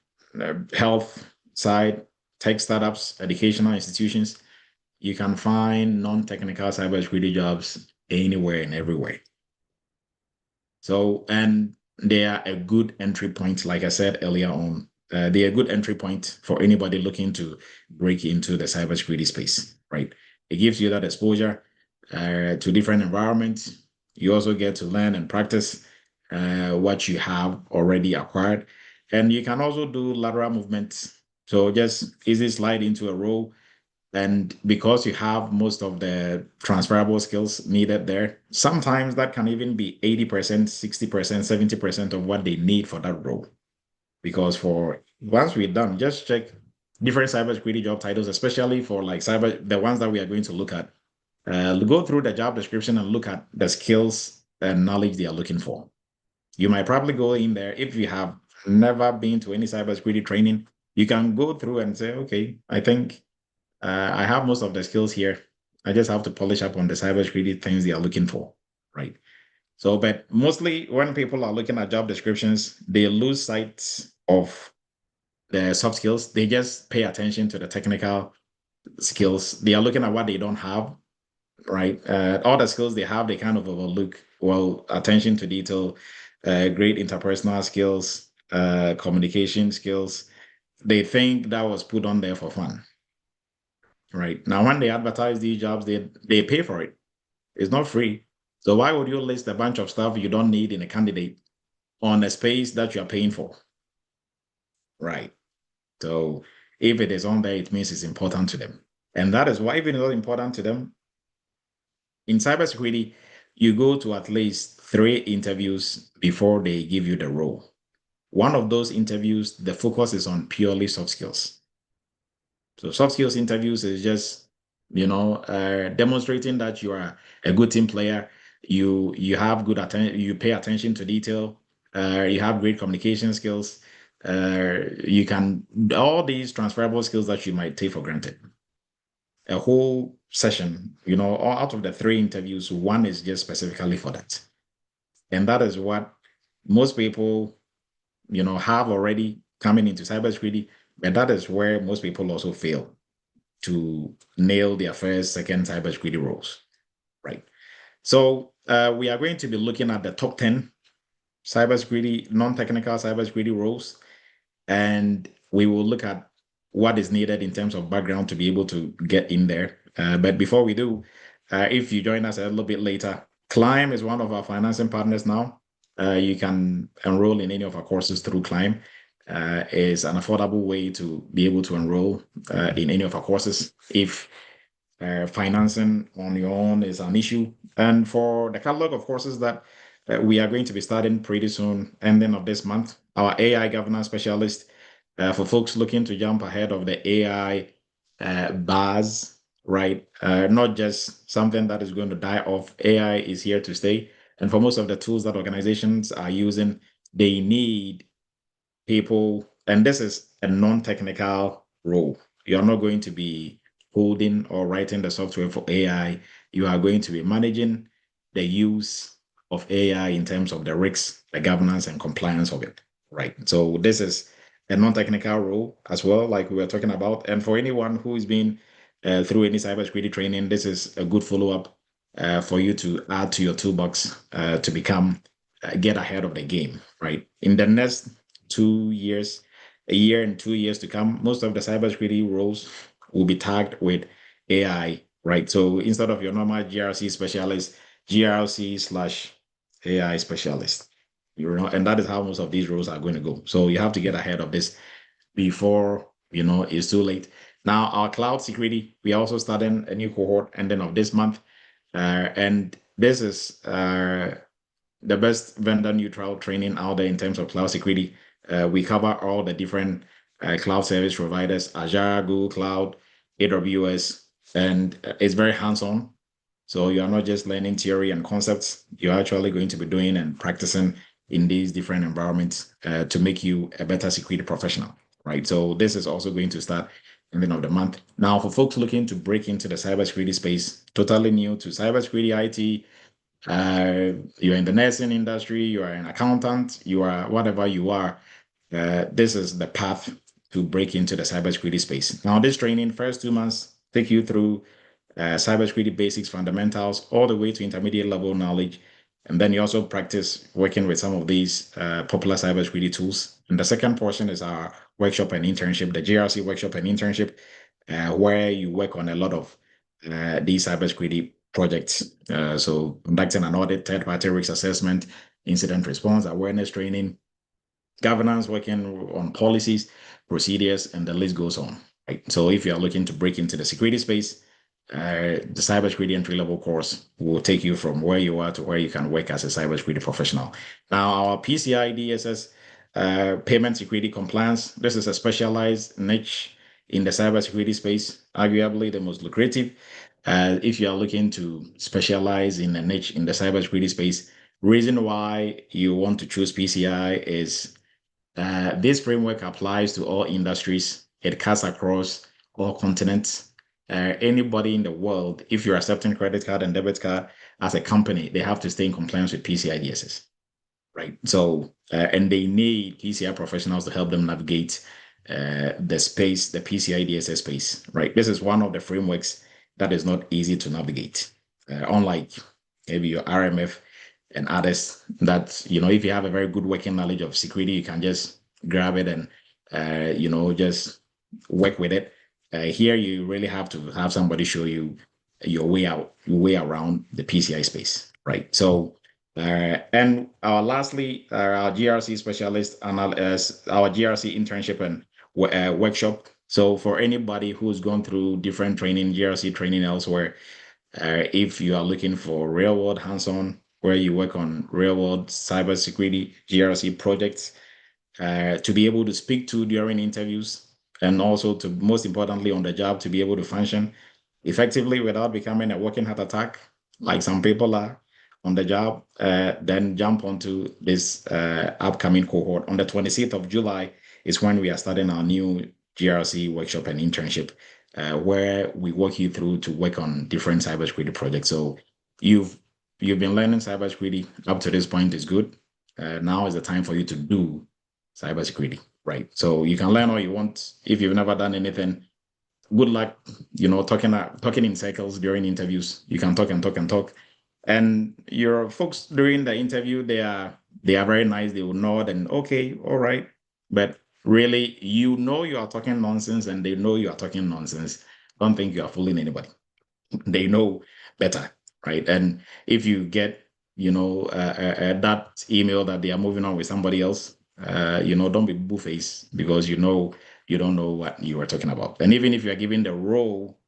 health side, tech startups, educational institutions, you can find non-technical cybersecurity jobs anywhere and everywhere. So, and they are a good entry point, like I said earlier on. They are a good entry point for anybody looking to break into the cybersecurity space, right? It gives you that exposure to different environments. You also get to learn and practice what you have already acquired. And you can also do lateral movements. So just easy slide into a role. And because you have most of the transferable skills needed there, sometimes that can even be 80%, 60%, 70% of what they need for that role. Because for once we're done, just check different cybersecurity job titles, especially for like the ones that we are going to look at. Go through the job description and look at the skills and knowledge they are looking for. You might probably go in there if you have never been to any cybersecurity training. You can go through and say, okay, I think I have most of the skills here. I just have to polish up on the cybersecurity things they are looking for, right? So, but mostly when people are looking at job descriptions, they lose sight of the soft skills. They just pay attention to the technical skills. They are looking at what they don't have, right? All the skills they have, they kind of overlook. Well, attention to detail, great interpersonal skills, communication skills. They think that was put on there for fun. Right. Now, when they advertise these jobs, they pay for it. It's not free. So why would you list a bunch of stuff you don't need in a candidate on a space that you're paying for? Right. So if it is on there, it means it's important to them. And that is why, even though it's important to them, in cybersecurity, you go to at least 3 interviews before they give you the role. One of those interviews, the focus is on purely soft skills. So soft skills interviews is just, demonstrating that you are a good team player. You have good attention. You pay attention to detail. You have great communication skills. You can all these transferable skills that you might take for granted. A whole session, out of the 3 interviews, one is just specifically for that, and that is what most people, have already coming into cybersecurity. But that is where most people also fail to nail their first, second cybersecurity roles, right? So we are going to be looking at the top 10 cybersecurity, non-technical cybersecurity roles, and we will look at what is needed in terms of background to be able to get in there. But before we do, if you join us a little bit later, Climb is one of our financing partners now. You can enroll in any of our courses through Climb. Is an affordable way to be able to enroll in any of our courses if financing on your own is an issue. And for the catalog of courses that we are going to be starting pretty soon, ending of this month, our AI governance specialist, for folks looking to jump ahead of the AI buzz, right? Not just something that is going to die off. AI is here to stay. And for most of the tools that organizations are using, they need people, and this is a non-technical role. You're not going to be coding or writing the software for AI. You are going to be managing the use of AI in terms of the risks, the governance, and compliance of it, right? So this is a non-technical role as well, like we were talking about. And for anyone who is being through any cybersecurity training, this is a good follow-up for you to add to your toolbox to become get ahead of the game, right? In the next 2 years, a year and 2 years to come, most of the cybersecurity roles will be tagged with AI, right? So instead of your normal GRC specialist, GRC/AI specialist, and that is how most of these roles are going to go. So you have to get ahead of this before it's too late. Now, our cloud security, we are also starting a new cohort ending of this month, and this is the best vendor neutral training out there in terms of cloud security. We cover all the different cloud service providers: Azure, Google Cloud, AWS, and it's very hands-on. So you are not just learning theory and concepts, you're actually going to be doing and practicing in these different environments to make you a better security professional, right? So this is also going to start in the end of the month. Now, for folks looking to break into the cybersecurity space, totally new to cybersecurity IT, you're in the nursing industry, you are an accountant, you are whatever you are, this is the path to break into the cybersecurity space. Now, this training, first 2 months, take you through cybersecurity basics, fundamentals, all the way to intermediate level knowledge. And then you also practice working with some of these popular cybersecurity tools. And the second portion is our workshop and internship, the GRC workshop and internship, where you work on a lot of these cybersecurity projects. So conducting an audit, third-party risk assessment, incident response, awareness training, governance, working on policies, procedures, and the list goes on. Right? So if you are looking to break into the security space, the cybersecurity entry-level course will take you from where you are to where you can work as a cybersecurity professional. Now, our PCI DSS payment security compliance, this is a specialized niche in the cybersecurity space, arguably the most lucrative. If you are looking to specialize in a niche in the cybersecurity space, reason why you want to choose PCI is this framework applies to all industries. It cuts across all continents. Anybody in the world, if you're accepting credit card and debit card as a company, they have to stay in compliance with PCI DSS, right? So, and they need PCI professionals to help them navigate the space, the PCI DSS space, right? This is one of the frameworks that is not easy to navigate, unlike maybe your RMF and others that, if you have a very good working knowledge of security, you can just grab it and, just work with it. Here, you really have to have somebody show you your way out, your way around the PCI space, right? So, and lastly, our GRC specialist and our GRC internship and workshop. So for anybody who's gone through different training, GRC training elsewhere, if you are looking for real world hands-on, where you work on real world cybersecurity GRC projects, to be able to speak to during interviews, and also to most importantly on the job to be able to function effectively without becoming a working heart attack, like some people are on the job, then jump onto this upcoming cohort. On the 26th of July is when we are starting our new GRC workshop and internship, where we walk you through to work on different cybersecurity projects. So you've been learning cybersecurity up to this point is good. Now is the time for you to do cybersecurity, right? So you can learn all you want. If you've never done anything, good luck, talking in circles during interviews. You can talk and talk and talk. And your folks during the interview, they are very nice. They will nod and okay, all right. But really, you are talking nonsense and they know you are talking nonsense. Don't think you are fooling anybody. They know better, right? And if you get, that email that they are moving on with somebody else, don't be boo-faced because you don't know what you are talking about. And even if you are given the role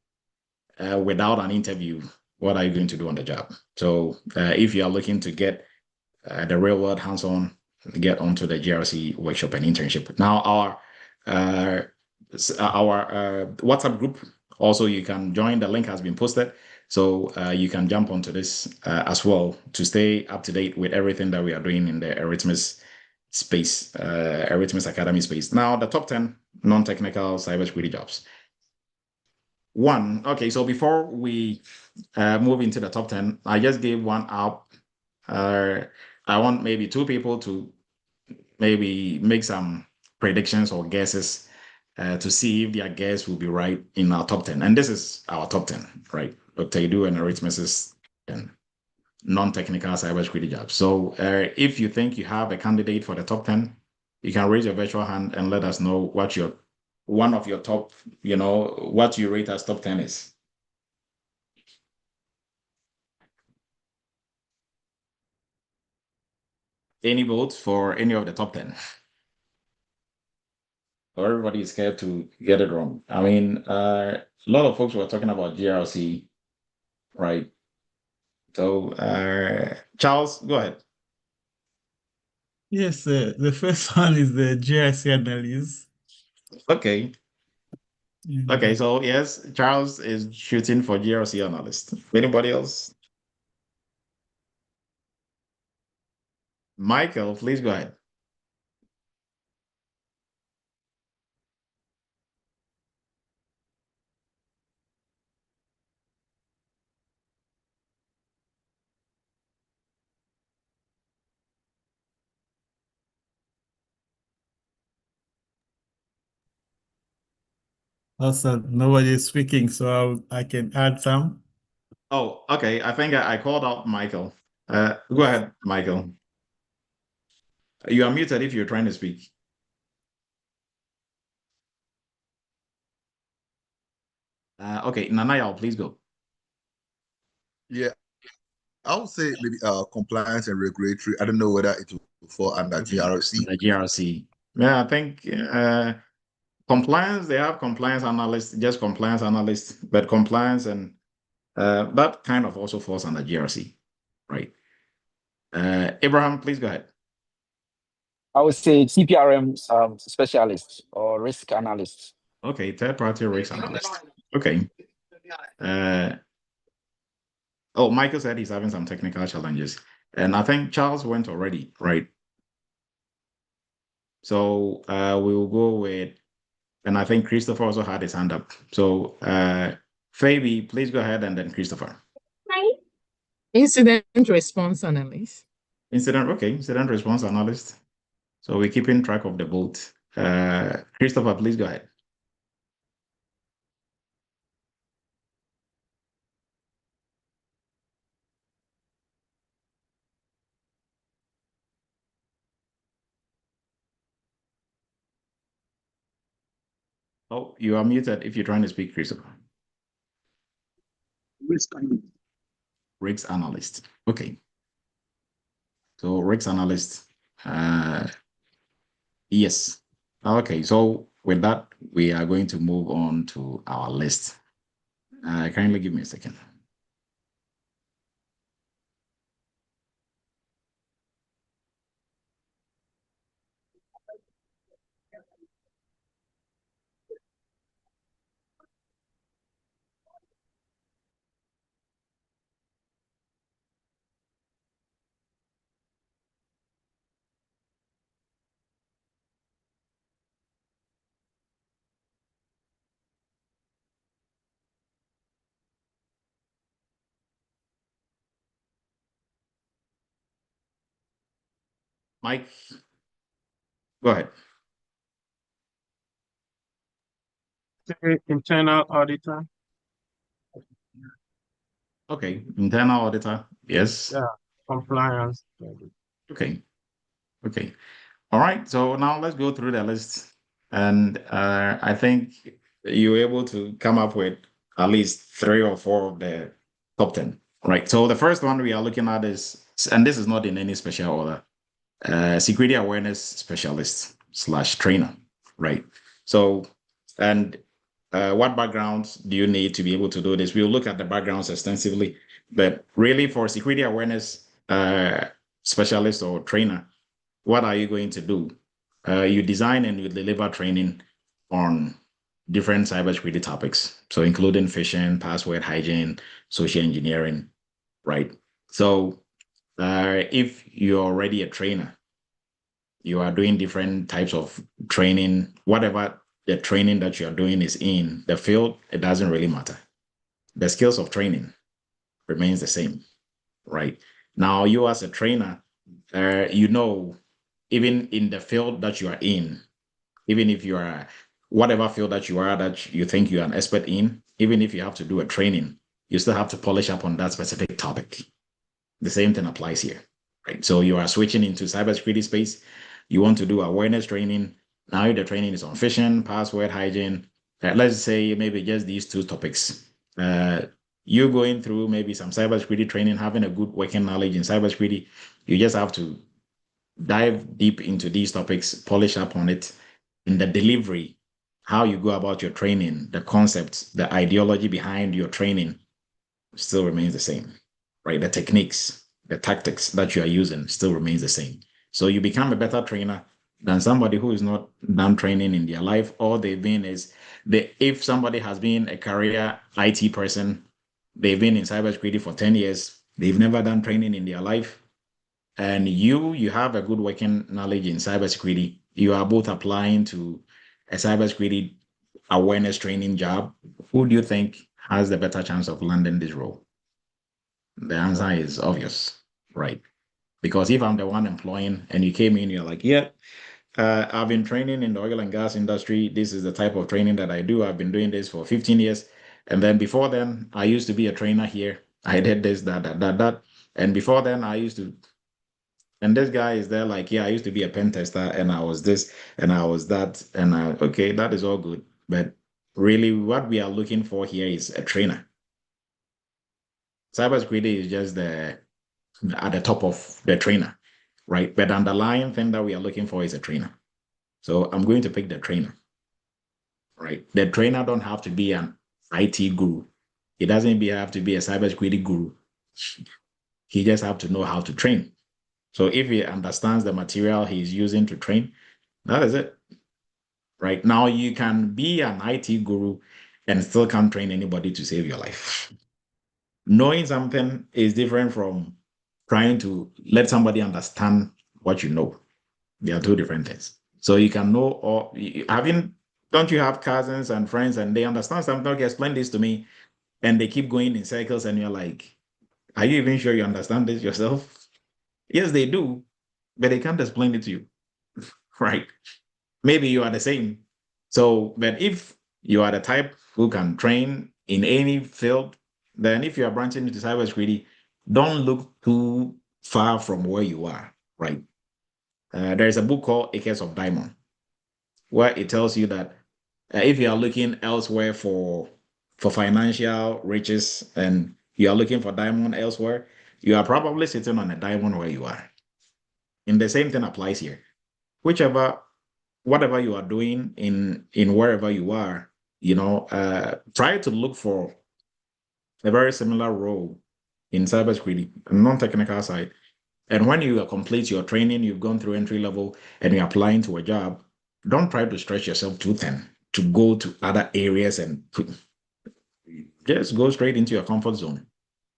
without an interview, what are you going to do on the job? So if you are looking to get the real world hands-on, get onto the GRC workshop and internship. Now our WhatsApp group Also, you can join. The link has been posted, so you can jump onto this as well to stay up to date with everything that we are doing in the Eretmis space, Eretmis Academy space. Now, the top 10 non-technical cybersecurity jobs. Okay, so before we move into the top 10, I just gave one out. I want maybe two people to maybe make some predictions or guesses to see if their guess will be right in our top 10. And this is our top 10, right? Dr. Edu and Eretmis's non-technical cybersecurity jobs. So if you think you have a candidate for the top 10, you can raise your virtual hand and let us know what one of your top, what you rate as top 10 is. Any votes for any of the top 10? Or everybody is scared to get it wrong. I mean, a lot of folks were talking about GRC, right? So, Charles, go ahead. Yes, the first one is the GRC analyst. Okay. Okay, so yes, Charles is shooting for GRC analyst. Anybody else? Michael, please go ahead. Also, nobody is speaking, so I can add some. Oh, okay. I think I called out Michael. Go ahead, Michael. You are muted if you're trying to speak. Okay, Nanayal, please go. Yeah, I would say maybe compliance and regulatory. I don't know whether it will fall under GRC. The GRC. Yeah, I think compliance, they have compliance analysts, just compliance analysts, but compliance and that kind of also falls under GRC, right? Abraham, please go ahead. I would say CPRM specialist or risk analyst. Okay, third-party risk analyst. Okay. Oh, Michael said he's having some technical challenges. And I think Charles went already, right? So we will go with, and I think Christopher also had his hand up. So Fabi, please go ahead, and then Christopher. Incident response analyst. Incident response analyst. So we're keeping track of the vote. Christopher, please go ahead. Oh, you are muted if you're trying to speak, Christopher. Risk analyst. Risk analyst. Okay. So risk analyst. Yes. Okay. So with that, we are going to move on to our list. Kindly give me a second. Mike, go ahead. Internal auditor. Okay, internal auditor. Yes. Yeah, compliance. Okay. Okay. All right. So now let's go through the list. And I think you were able to come up with at least 3 or 4 of the top 10. Right. So the first one we are looking at is, and this is not in any special order, security awareness specialist / trainer. Right. So, and what backgrounds do you need to be able to do this? We'll look at the backgrounds extensively, but really for security awareness specialist or trainer, what are you going to do? You design and you deliver training on different cybersecurity topics. So including phishing, password hygiene, social engineering, right? So if you're already a trainer, you are doing different types of training, whatever the training that you're doing is in the field, it doesn't really matter. The skills of training remains the same, right? Now, you as a trainer, even in the field that you are in, even if you are whatever field that you are that you think you're an expert in, even if you have to do a training, you still have to polish up on that specific topic. The same thing applies here, right? So you are switching into cybersecurity space. You want to do awareness training. Now the training is on phishing, password hygiene. Let's say maybe just these two topics. You going through maybe some cybersecurity training, having a good working knowledge in cybersecurity. You just have to dive deep into these topics, polish up on it in the delivery, how you go about your training, the concepts, the ideology behind your training still remains the same, right? The techniques, the tactics that you are using still remains the same. So you become a better trainer than somebody who is not done training in their life. All they've been is if somebody has been a career IT person, they've been in cybersecurity for 10 years, they've never done training in their life. And you have a good working knowledge in cybersecurity. You are both applying to a cybersecurity awareness training job. Who do you think has the better chance of landing this role? The answer is obvious, right? Because if I'm the one employing and you came in, you're like, yeah, I've been training in the oil and gas industry. This is the type of training that I do. I've been doing this for 15 years. And then before then, I used to be a trainer here. I did this, that. And before then, and this guy is there like, yeah, I used to be a pen tester and I was this and I was that. And okay, that is all good. But really, what we are looking for here is a trainer. Cybersecurity is just at the top of the trainer, right? But the underlying thing that we are looking for is a trainer. So I'm going to pick the trainer, right? The trainer don't have to be an IT guru. He doesn't have to be a cybersecurity guru. He just have to know how to train. So if he understands the material he's using to train, that is it. Right now, you can be an IT guru and still can't train anybody to save your life. Knowing something is different from trying to let somebody understand what you know. They are two different things. So you can know, or don't you have cousins and friends and they understand something? Okay, explain this to me. And they keep going in circles and you're like, are you even sure you understand this yourself? Yes, they do, but they can't explain it to you, right? Maybe you are the same. So, but if you are the type who can train in any field, then if you are branching into cybersecurity, don't look too far from where you are, right? There's a book called Acres of Diamond, where it tells you that if you are looking elsewhere for financial riches and you are looking for diamond elsewhere, you are probably sitting on a diamond where you are. And the same thing applies here. Whatever you are doing in wherever you are, try to look for a very similar role in cybersecurity, non-technical side. And when you complete your training, you've gone through entry level and you're applying to a job, don't try to stretch yourself too thin to go to other areas and just go straight into your comfort zone,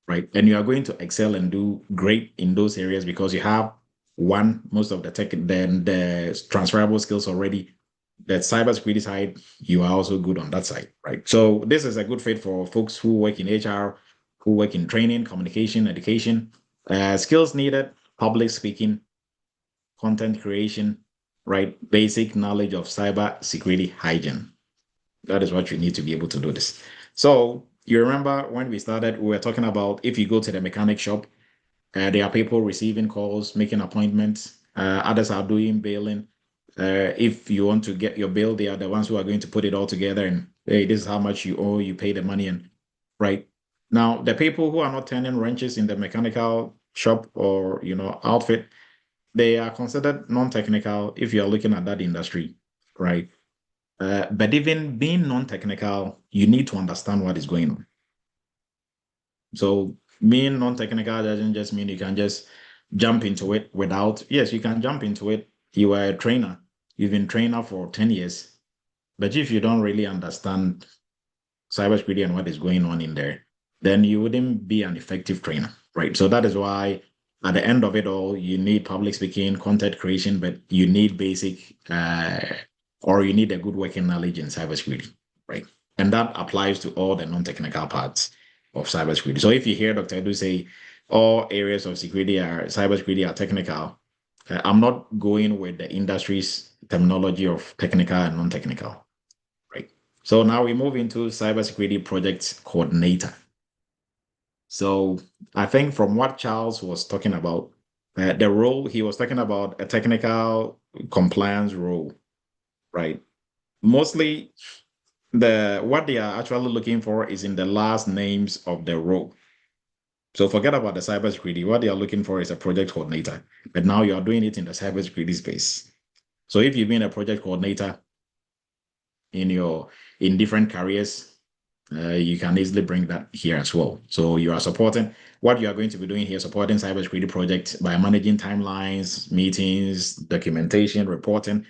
right? And you are going to excel and do great in those areas because you have most of the tech, then the transferable skills already. That cybersecurity side, you are also good on that side, right? So this is a good fit for folks who work in HR, who work in training, communication, education. Skills needed: public speaking, content creation, right? Basic knowledge of cybersecurity hygiene. That is what you need to be able to do this. So you remember when we started, we were talking about if you go to the mechanic shop, there are people receiving calls, making appointments. Others are doing billing. If you want to get your bill, they are the ones who are going to put it all together and, hey, this is how much you owe, you pay the money, and right. Now, the people who are not turning wrenches in the mechanical shop or, outfit, they are considered non-technical if you're looking at that industry, right? But even being non-technical, you need to understand what is going on. So being non-technical doesn't just mean you can just jump into it yes, you can jump into it. You are a trainer. You've been trainer for 10 years. But if you don't really understand cybersecurity and what is going on in there, then you wouldn't be an effective trainer, right? So that is why at the end of it all, you need public speaking, content creation, but you need basic or you need a good working knowledge in cybersecurity, right? And that applies to all the non-technical parts of cybersecurity. So if you hear Dr. Edu say all areas of security are cybersecurity are technical, I'm not going with the industry's terminology of technical and non-technical, right? So now we move into cybersecurity project coordinator. So I think from what Charles was talking about, the role he was talking about a technical compliance role, right? Mostly what they are actually looking for is in the last names of the role. So forget about the cybersecurity. What they are looking for is a project coordinator, but now you are doing it in the cybersecurity space. So if you've been a project coordinator in different careers, you can easily bring that here as well. So you are supporting what you are going to be doing here, supporting cybersecurity projects by managing timelines, meetings, documentation, reporting.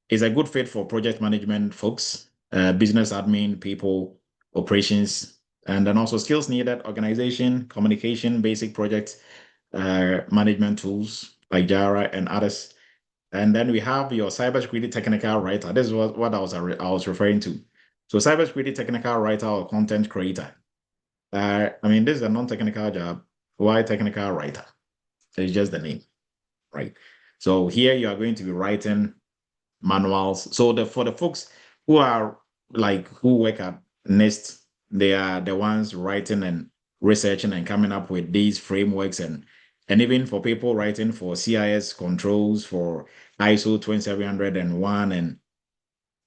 Is a good fit for project management folks, business admin people, operations, and then also skills needed, organization, communication, basic project management tools like Jira and others. And then we have your cybersecurity technical writer. This is what I was referring to. So cybersecurity technical writer or content creator. I mean, this is a non-technical job. Why technical writer? It's just the name, right? So here you are going to be writing manuals. So for the folks who work at NIST, they are the ones writing and researching and coming up with these frameworks and even for people writing for CIS controls for ISO 27701, and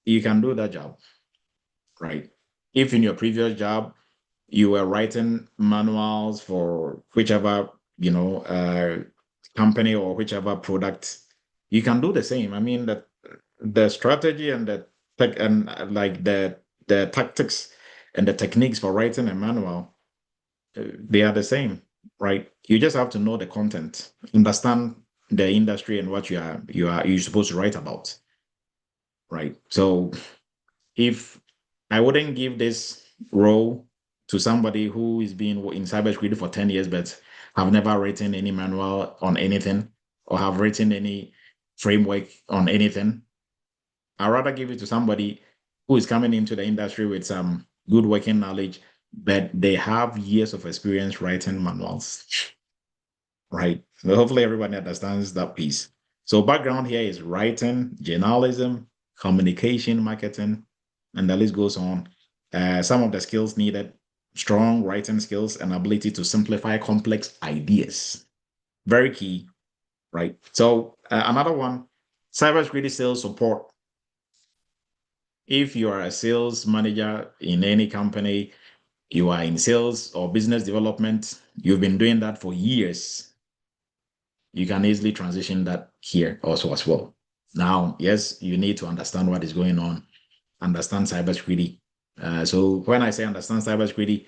you can do that job, right? If in your previous job you were writing manuals for whichever company or whichever product, you can do the same. I mean that the strategy and the tech and the tactics and the techniques for writing a manual, they are the same, right? You just have to know the content, understand the industry and what you're supposed to write about, right? So if I wouldn't give this role to somebody who is been in cybersecurity for 10 years but have never written any manual on anything or have written any framework on anything, I'd rather give it to somebody who is coming into the industry with some good working knowledge, but they have years of experience writing manuals, right? So hopefully everybody understands that piece. So background here is writing, journalism, communication, marketing, and the list goes on. Some of the skills needed: strong writing skills and ability to simplify complex ideas. Very key, right? So another one, cybersecurity sales support. If you are a sales manager in any company, you are in sales or business development, you've been doing that for years, you can easily transition that here also as well. Now, yes, you need to understand what is going on, understand cybersecurity. So when I say understand cybersecurity,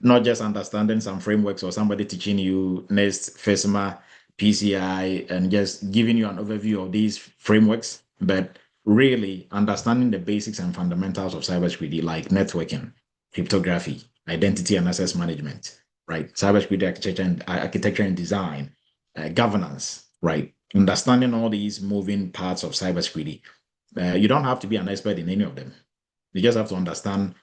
not just understanding some frameworks or somebody teaching you NIST, FISMA, PCI, and just giving you an overview of these frameworks, but really understanding the basics and fundamentals of cybersecurity, like networking, cryptography, identity and access management, right? Cybersecurity architecture and design, governance, right? Understanding all these moving parts of cybersecurity. You don't have to be an expert in any of them. You just have to understand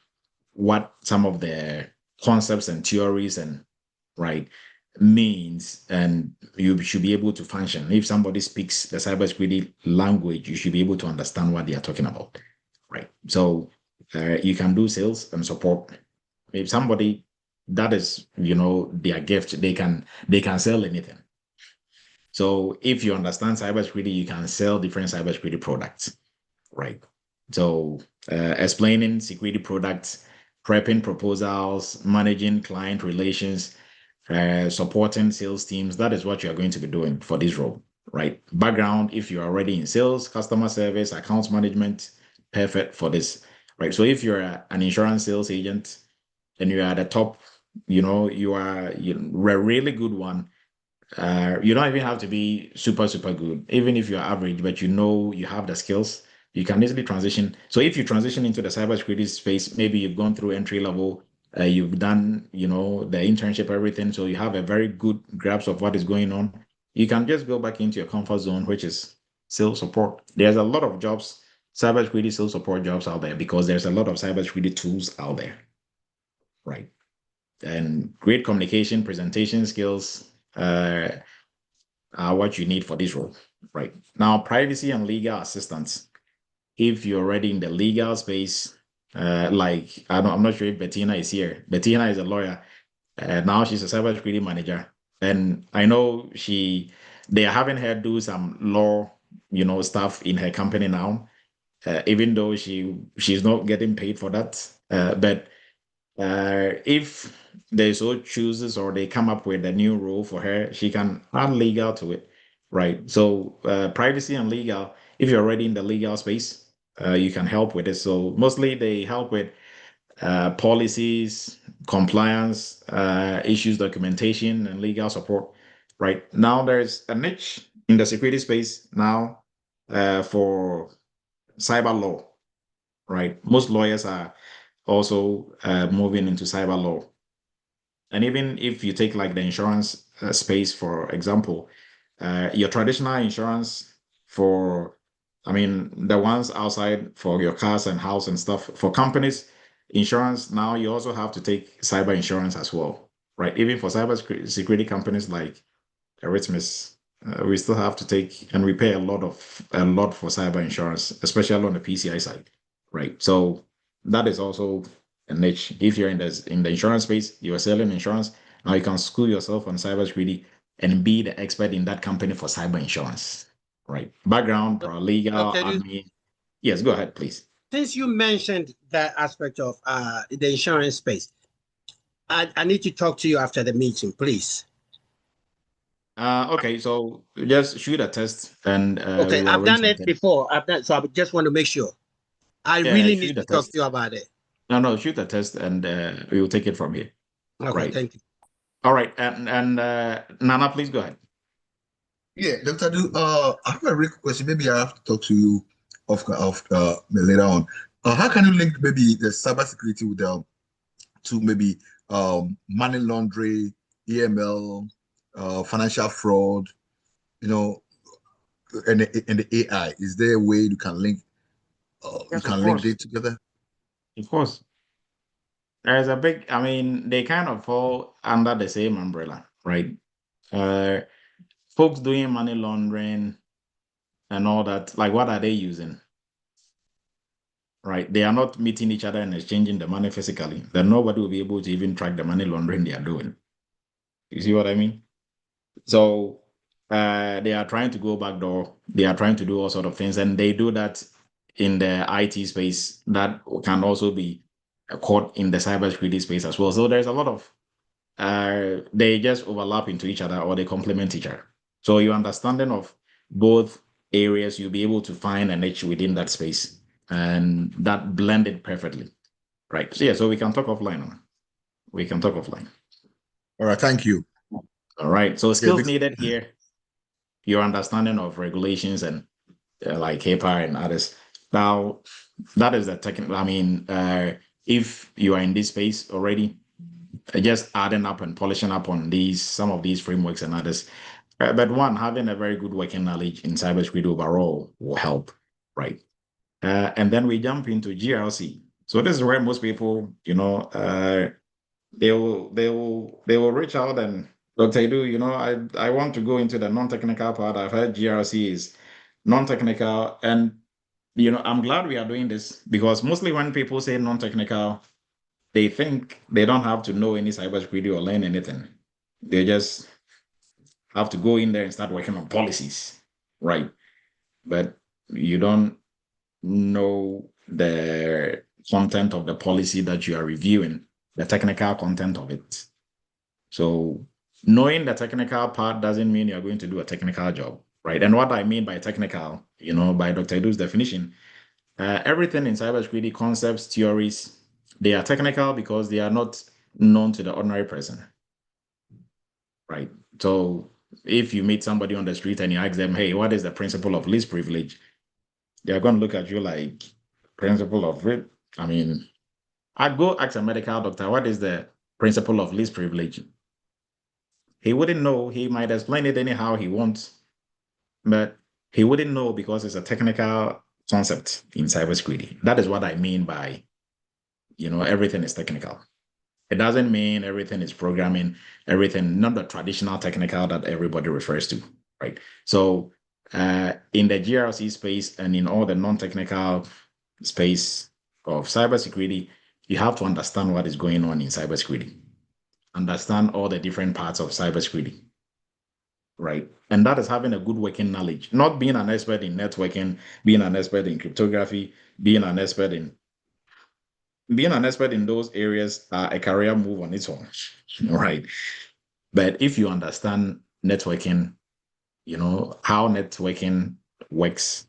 what some of the concepts and theories and right means, and you should be able to function. If somebody speaks the cybersecurity language, you should be able to understand what they are talking about, right? So you can do sales and support. If somebody that is their gift, they can sell anything. So if you understand cybersecurity, you can sell different cybersecurity products, right? So explaining security products, prepping proposals, managing client relations, supporting sales teams. That is what you are going to be doing for this role, right? Background, if you're already in sales, customer service, accounts management, perfect for this, right? So if you're an insurance sales agent and you are at the top, you are a really good one. You don't even have to be super, super good. Even if you're average, but you have the skills, you can easily transition. So if you transition into the cybersecurity space, maybe you've gone through entry level, you've done, the internship, everything. So you have a very good grasp of what is going on. You can just go back into your comfort zone, which is sales support. There's a lot of jobs, cybersecurity sales support jobs out there because there's a lot of cybersecurity tools out there, right? And great communication, presentation skills are what you need for this role, right? Now, privacy and legal assistance. If you're already in the legal space, I'm not sure if Bettina is here. Bettina is a lawyer. Now she's a cybersecurity manager, and I know they are having her do some law, stuff in her company now. Even though she's not getting paid for that, but if they so chooses or they come up with a new rule for her, she can add legal to it, right? So privacy and legal, if you're already in the legal space, you can help with it. So mostly they help with policies, compliance, issues, documentation, and legal support, right? Now there's a niche in the security space now for cyber law, right? Most lawyers are also moving into cyber law. And even if you take like the insurance space, for example, your traditional insurance the ones outside for your cars and house and stuff, for companies, insurance, now you also have to take cyber insurance as well, right? Even for cyber security companies like Eretmis, we still have to take, and we pay a lot for cyber insurance, especially on the PCI side, right? So that is also a niche. If you're in the insurance space, you are selling insurance. Now you can school yourself on cybersecurity and be the expert in that company for cyber insurance, right? Background, paralegal, Dr. admin. Yes, go ahead, please. Since you mentioned that aspect of the insurance space, I need to talk to you after the meeting, please. Okay, so just shoot a test and Okay, we'll I've arrange done it something. before. So I just want to make sure. I Yeah, really need shoot to a talk test. to you about it. No, shoot a test and we will take it from here. Okay, Right. thank you. All right, and Nana, please go ahead. Yeah, Dr. Du, I have a real question. Maybe I have to talk to you later on. How can you link maybe the cybersecurity with to maybe money laundering, EML, financial fraud, and the AI? Is there a way you can link Yes, of course. it together? Of course. There's a big, they kind of fall under the same umbrella, right? Folks doing money laundering and all that, like what are they using? Right? They are not meeting each other and exchanging the money physically. Then nobody will be able to even track the money laundering they are doing. You see what I mean? So they are trying to go backdoor. They are trying to do all sort of things, and they do that in the IT space. That can also be caught in the cybersecurity space as well. So there's a lot of they just overlap into each other or they complement each other. So your understanding of both areas, you'll be able to find a niche within that space, and that blended perfectly, right? So yeah, so we can talk offline. We can talk offline. All right, thank you. All right. So skills needed here, your understanding of regulations and like HIPAA and others. Now, that is the technical. If you are in this space already, just adding up and polishing up on some of these frameworks and others. But one, having a very good working knowledge in cybersecurity overall will help, right? And then we jump into GRC. So this is where most people, they will reach out and Dr. Edu, I want to go into the non-technical part. I've heard GRC is non-technical, and I'm glad we are doing this because mostly when people say non-technical, they think they don't have to know any cybersecurity or learn anything. They just have to go in there and start working on policies, right? But you don't know the content of the policy that you are reviewing, the technical content of it. So knowing the technical part doesn't mean you're going to do a technical job, right? And what I mean by technical, by Dr. Edu's definition, everything in cybersecurity, concepts, theories, they are technical because they are not known to the ordinary person, right? So if you meet somebody on the street and you ask them, hey, what is the principle of least privilege? They're going to look at you like principle of it. I mean, I'd go ask a medical doctor, what is the principle of least privilege? He wouldn't know. He might explain it anyhow he wants, but he wouldn't know because it's a technical concept in cybersecurity. That is what I mean by, everything is technical. It doesn't mean everything is programming, everything, not the traditional technical that everybody refers to, right? So in the GRC space and in all the non-technical space of cybersecurity, you have to understand what is going on in cybersecurity, understand all the different parts of cybersecurity, right? And that is having a good working knowledge, not being an expert in networking, being an expert in cryptography, being an expert in those areas, a career move on its own, right? But if you understand networking, how networking works,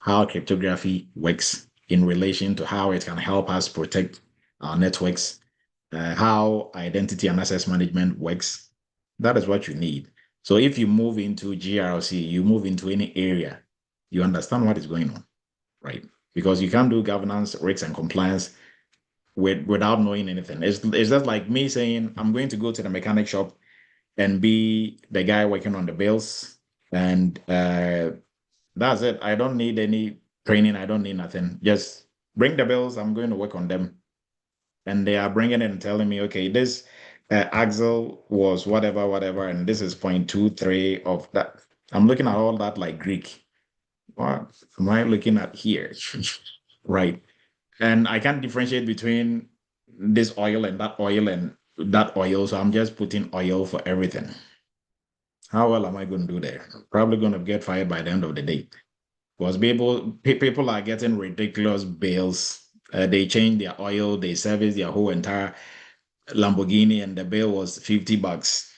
how cryptography works in relation to how it can help us protect our networks, how identity and access management works, that is what you need. So if you move into GRC, you move into any area, you understand what is going on, right? Because you can't do governance, risks, and compliance without knowing anything. It's just like me saying, I'm going to go to the mechanic shop and be the guy working on the bills. And that's it. I don't need any training. I don't need nothing. Just bring the bills. I'm going to work on them. And they are bringing it and telling me, okay, this axle was whatever, and this is 0.23 of that. I'm looking at all that like Greek. What am I looking at here? Right. And I can't differentiate between this oil and that oil and that oil. So I'm just putting oil for everything. How well am I going to do there? Probably going to get fired by the end of the day. Because people are getting ridiculous bills. They change their oil, they service their whole entire Lamborghini, and the bill was $50,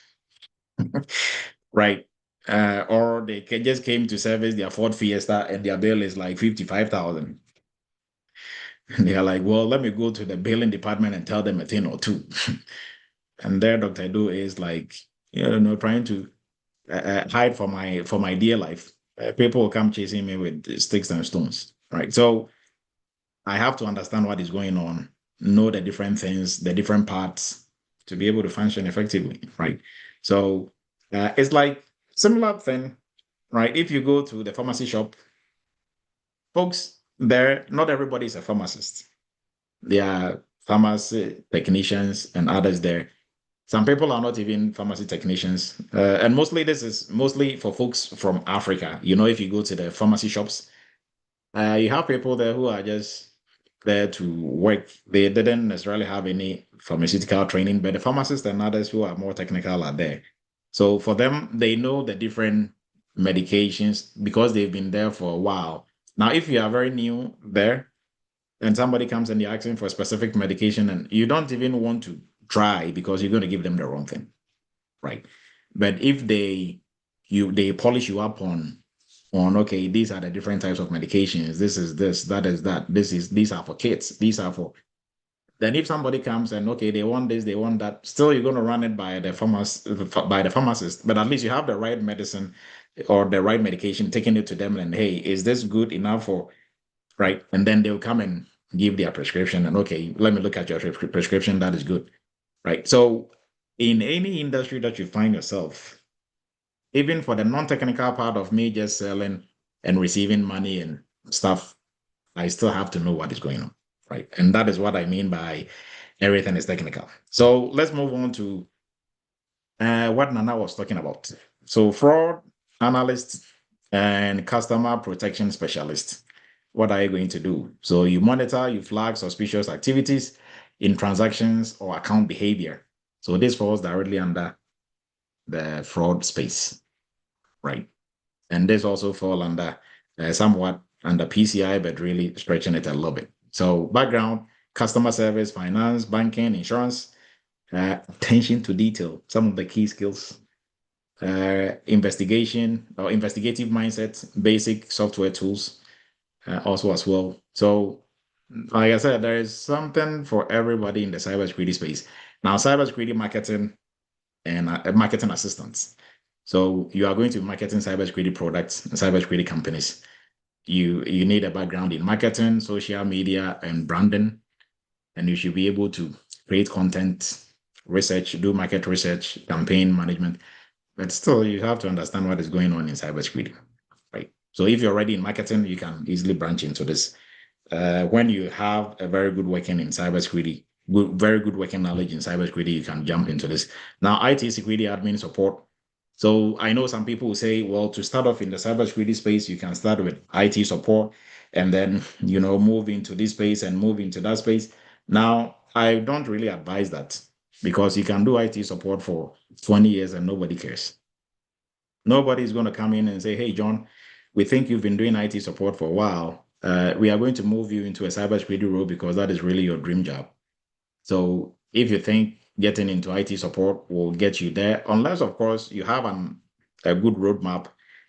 right? Or they just came to service their Ford Fiesta, and their bill is like 55,000. And they are like, well, let me go to the billing department and tell them a thing or two. And there, Dr. Do is like, trying to hide for my dear life. People will come chasing me with sticks and stones, right? So I have to understand what is going on, know the different things, the different parts to be able to function effectively, right? So it's like similar thing, right? If you go to the pharmacy shop, folks, there, not everybody is a pharmacist. There are pharmacy technicians and others there. Some people are not even pharmacy technicians. And mostly this is mostly for folks from Africa. If you go to the pharmacy shops, you have people there who are just there to work. They didn't necessarily have any pharmaceutical training, but the pharmacists and others who are more technical are there. So for them, they know the different medications because they've been there for a while. Now, if you are very new there and somebody comes and you're asking for a specific medication and you don't even want to try because you're going to give them the wrong thing, right? But if they polish you up on okay, these are the different types of medications, this is this, that is that, these are for kids, these are for, then if somebody comes and okay, they want this, they want that, still you're going to run it by the pharmacist, but at least you have the right medicine or the right medication, taking it to them and hey, is this good enough for, right? And then they'll come and give their prescription and okay, let me look at your prescription, that is good, right? So in any industry that you find yourself, even for the non-technical part of me just selling and receiving money and stuff, I still have to know what is going on, right? And that is what I mean by everything is technical. So let's move on to what Nana was talking about. So fraud analyst and customer protection specialist. What are you going to do? So you monitor, you flag suspicious activities in transactions or account behavior. So this falls directly under the fraud space, right? And this also fall under somewhat under PCI, but really stretching it a little bit. So background, customer service, finance, banking, insurance, attention to detail, some of the key skills, investigation or investigative mindset, basic software tools also as well. So like I said, there is something for everybody in the cybersecurity space. Now, cybersecurity marketing and marketing assistants. So you are going to be marketing cybersecurity products and cybersecurity companies. you need a background in marketing, social media, and branding, and you should be able to create content, research, do market research, campaign management. But still, you have to understand what is going on in cybersecurity, right? So if you're already in marketing, you can easily branch into this. When you have a very good working in cybersecurity, very good working knowledge in cybersecurity, you can jump into this. Now, IT security admin support. So I know some people will say, well, to start off in the cybersecurity space, you can start with IT support and then, move into this space and move into that space. Now, I don't really advise that because you can do IT support for 20 years and nobody cares. Nobody is going to come in and say, hey, John, we think you've been doing IT support for a while. We are going to move you into a cybersecurity role because that is really your dream job. So if you think getting into IT support will get you there, unless, of course, you have a good roadmap,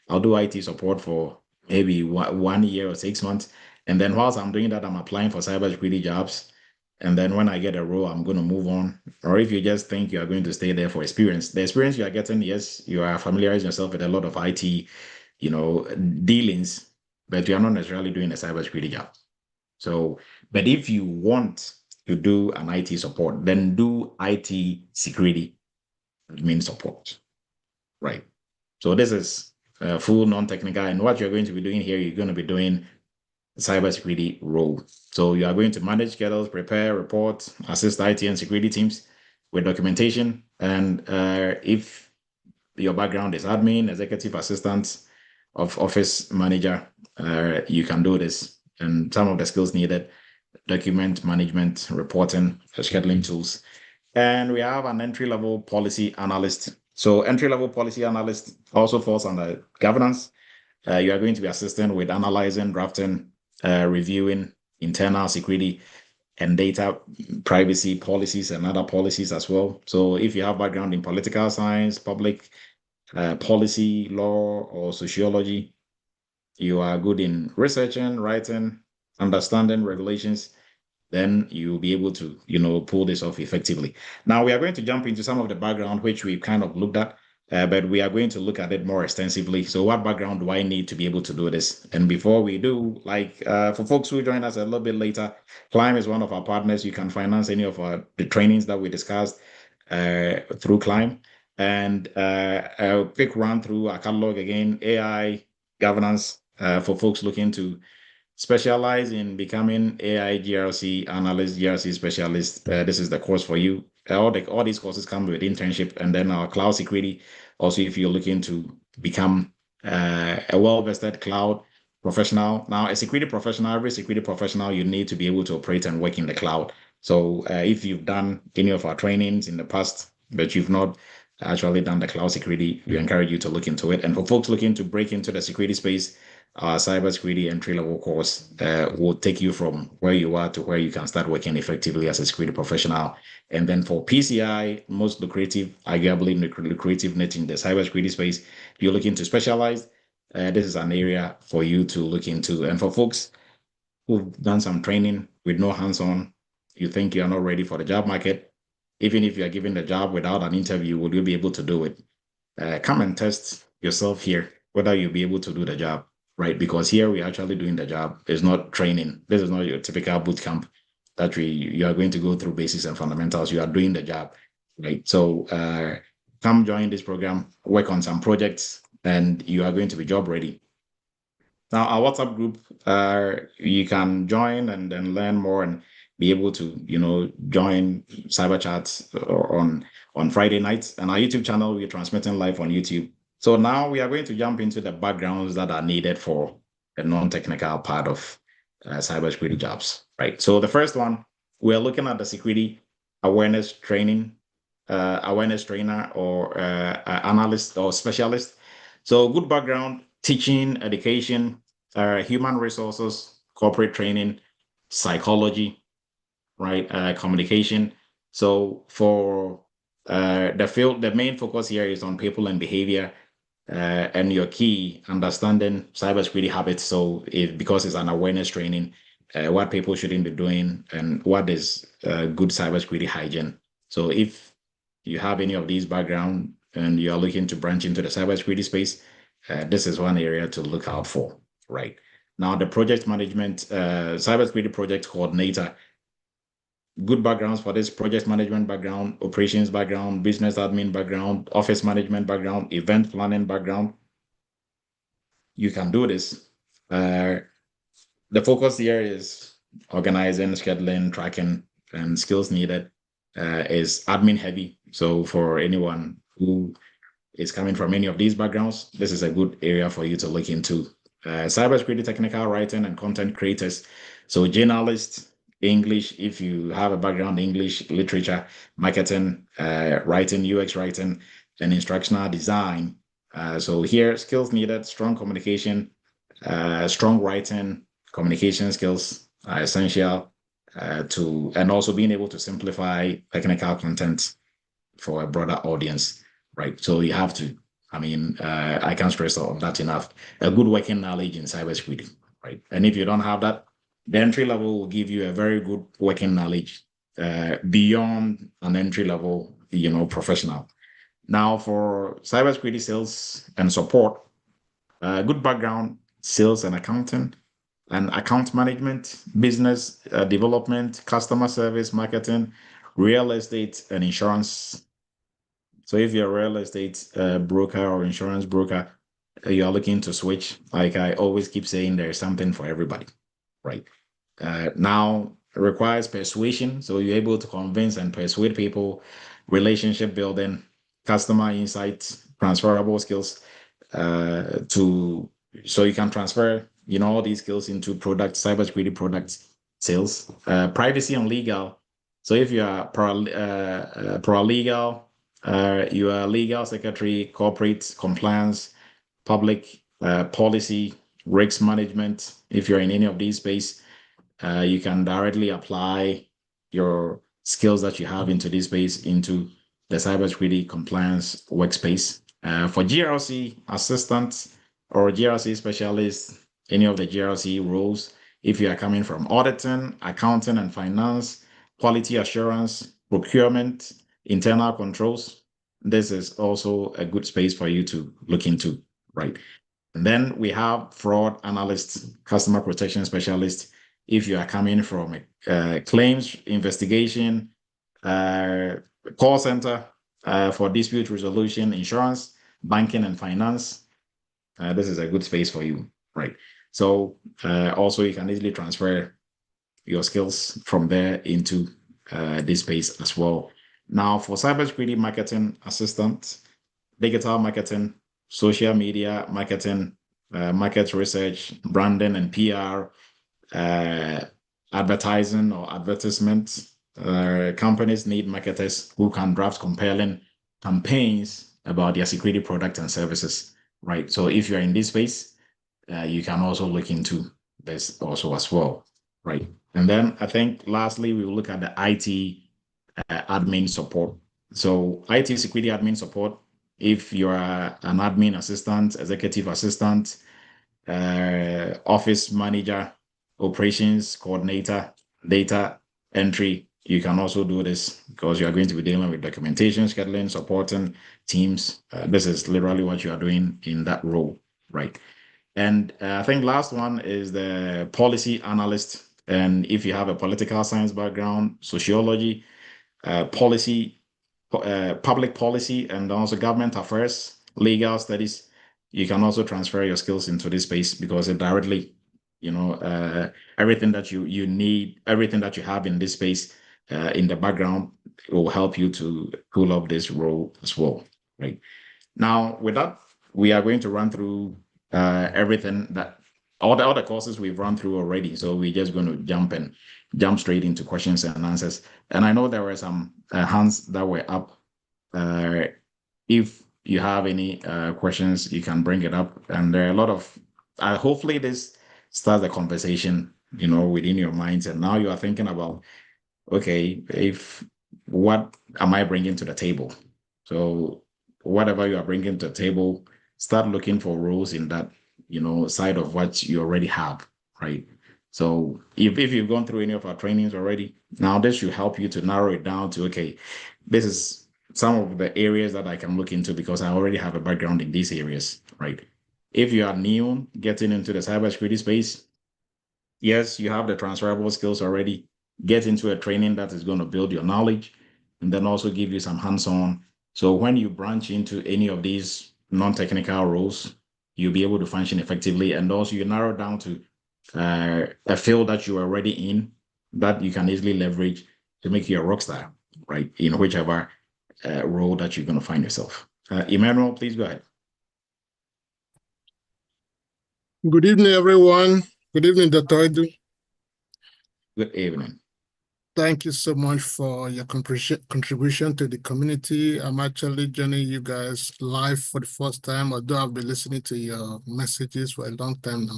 I'll do IT support for maybe 1 year or 6 months. And then whilst I'm doing that, I'm applying for cybersecurity jobs. And then when I get a role, I'm going to move on. Or if you just think you are going to stay there for experience, the experience you are getting, yes, you are familiarizing yourself with a lot of IT, dealings, but you are not necessarily doing a cybersecurity job. So, but if you want to do an IT support, then do IT security admin support, right? So this is full non-technical, and what you're going to be doing here, you're going to be doing cybersecurity role. So you are going to manage schedules, prepare reports, assist IT and security teams with documentation. And if your background is admin, executive assistant, of office manager, you can do this. And some of the skills needed: document management, reporting, scheduling tools. And we have an entry-level policy analyst. So entry-level policy analyst also falls under governance. You are going to be assisting with analyzing, drafting, reviewing internal security and data privacy policies and other policies as well. So if you have background in political science, public policy, law, or sociology, you are good in researching, writing, understanding regulations, then you'll be able to, pull this off effectively. Now we are going to jump into some of the background, which we've kind of looked at. But we are going to look at it more extensively. So what background do I need to be able to do this? And before we do, for folks who join us a little bit later, Climb is one of our partners. You can finance any of the trainings that we discussed through Climb. And a quick run through our catalog again: AI governance for folks looking to specialize in becoming AI GRC analyst, GRC specialist. This is the course for you. All these courses come with internship, and then our cloud security. Also, if you're looking to become a well-vested cloud professional. Now, a security professional, every security professional, you need to be able to operate and work in the cloud. So if you've done any of our trainings in the past, but you've not actually done the cloud security, we encourage you to look into it. And for folks looking to break into the security space, our cybersecurity entry-level course will take you from where you are to where you can start working effectively as a security professional. And then for PCI, most lucrative, arguably lucrative niche in the cybersecurity space, if you're looking to specialize, this is an area for you to look into. And for folks who've done some training with no hands-on, you think you are not ready for the job market, even if you are given the job without an interview, will you be able to do it? Come and test yourself here, whether you'll be able to do the job. Right, because here we're actually doing the job. It's not training. This is not your typical boot camp that you are going to go through basics and fundamentals. You are doing the job, right? So come join this program, work on some projects, and you are going to be job ready. Now, our WhatsApp group, you can join and then learn more and be able to, join Cyber Chats on Friday nights. And our YouTube channel, we're transmitting live on YouTube. So now we are going to jump into the backgrounds that are needed for the non-technical part of cybersecurity jobs, right? So the first one, we're looking at the security awareness training, awareness trainer or analyst or specialist. So good background: teaching, education, human resources, corporate training, psychology, right? Communication. So for the field, the main focus here is on people and behavior, and your key understanding cybersecurity habits. So because it's an awareness training, what people shouldn't be doing and what is good cybersecurity hygiene. So if you have any of these background and you are looking to branch into the cybersecurity space, this is one area to look out for, right? Now, the project management, cybersecurity project coordinator, good backgrounds for this: project management background, operations background, business admin background, office management background, event planning background. You can do this. The focus here is organizing, scheduling, tracking, and skills needed is admin heavy. So for anyone who is coming from any of these backgrounds, this is a good area for you to look into. Cybersecurity technical writing and content creators. So journalists, English, if you have a background, English, literature, marketing, writing, UX writing, and instructional design. So here, skills needed: strong communication, strong writing, communication skills are essential and also being able to simplify technical content for a broader audience, right? So you have to, I can't stress on that enough, a good working knowledge in cybersecurity, right? And if you don't have that, the entry level will give you a very good working knowledge beyond an entry level, professional. Now, for cybersecurity sales and support, good background, sales and accounting, and account management, business development, customer service, marketing, real estate, and insurance. So if you're a real estate broker or insurance broker, you are looking to switch, like I always keep saying, there's something for everybody, right? Now, it requires persuasion. So you're able to convince and persuade people, relationship building, customer insights, transferable skills so you can transfer, all these skills into cybersecurity products sales, privacy and legal. So if you are paralegal, you are legal secretary, corporate compliance, public policy, risk management. If you're in any of these space, you can directly apply your skills that you have into this space into the cybersecurity compliance workspace. For GRC assistant or GRC specialist, any of the GRC roles, if you are coming from auditing, accounting and finance, quality assurance, procurement, internal controls, this is also a good space for you to look into, right? And then we have fraud analyst, customer protection specialist. If you are coming from a claims investigation, call center for dispute resolution, insurance, banking, and finance, this is a good space for you, right? So also you can easily transfer your skills from there into this space as well. Now for cybersecurity marketing assistant, digital marketing, social media marketing, market research, branding and PR, advertising or advertisement. Companies need marketers who can draft compelling campaigns about their security product and services, right? So if you're in this space, you can also look into this also as well, right? And then I think lastly, we will look at the IT admin support. So IT security admin support, if you're an admin assistant, executive assistant, office manager, operations coordinator, data entry, you can also do this because you are going to be dealing with documentation, scheduling, supporting teams. This is literally what you are doing in that role, right? And I think last one is the policy analyst. And if you have a political science background, sociology, policy, public policy, and also government affairs, legal studies, you can also transfer your skills into this space because it directly, everything that you need, everything that you have in this space in the background will help you to pull up this role as well, right? Now, with that, we are going to run through everything that all the courses we've run through already. So we're just going to jump straight into questions and answers. And I know there were some hands that were up. If you have any questions, you can bring it up. And there are a lot of, hopefully this starts the conversation, within your minds. And now you are thinking about, okay, what am I bringing to the table? So whatever you are bringing to the table, start looking for roles in that, side of what you already have, right? So if you've gone through any of our trainings already, now this should help you to narrow it down to, okay, this is some of the areas that I can look into because I already have a background in these areas, right? If you are new getting into the cybersecurity space, yes, you have the transferable skills already. Get into a training that is going to build your knowledge and then also give you some hands-on. So when you branch into any of these non-technical roles, you'll be able to function effectively. And also you narrow down to a field that you're already in that you can easily leverage to make you a rock star, right? In whichever role that you're going to find yourself. Emmanuel, please go ahead. Good evening, everyone. Good evening, Dr. Edu. Good evening. Thank you so much for your contribution to the community. I'm actually joining you guys live for the first time, although I've been listening to your messages for a long time now.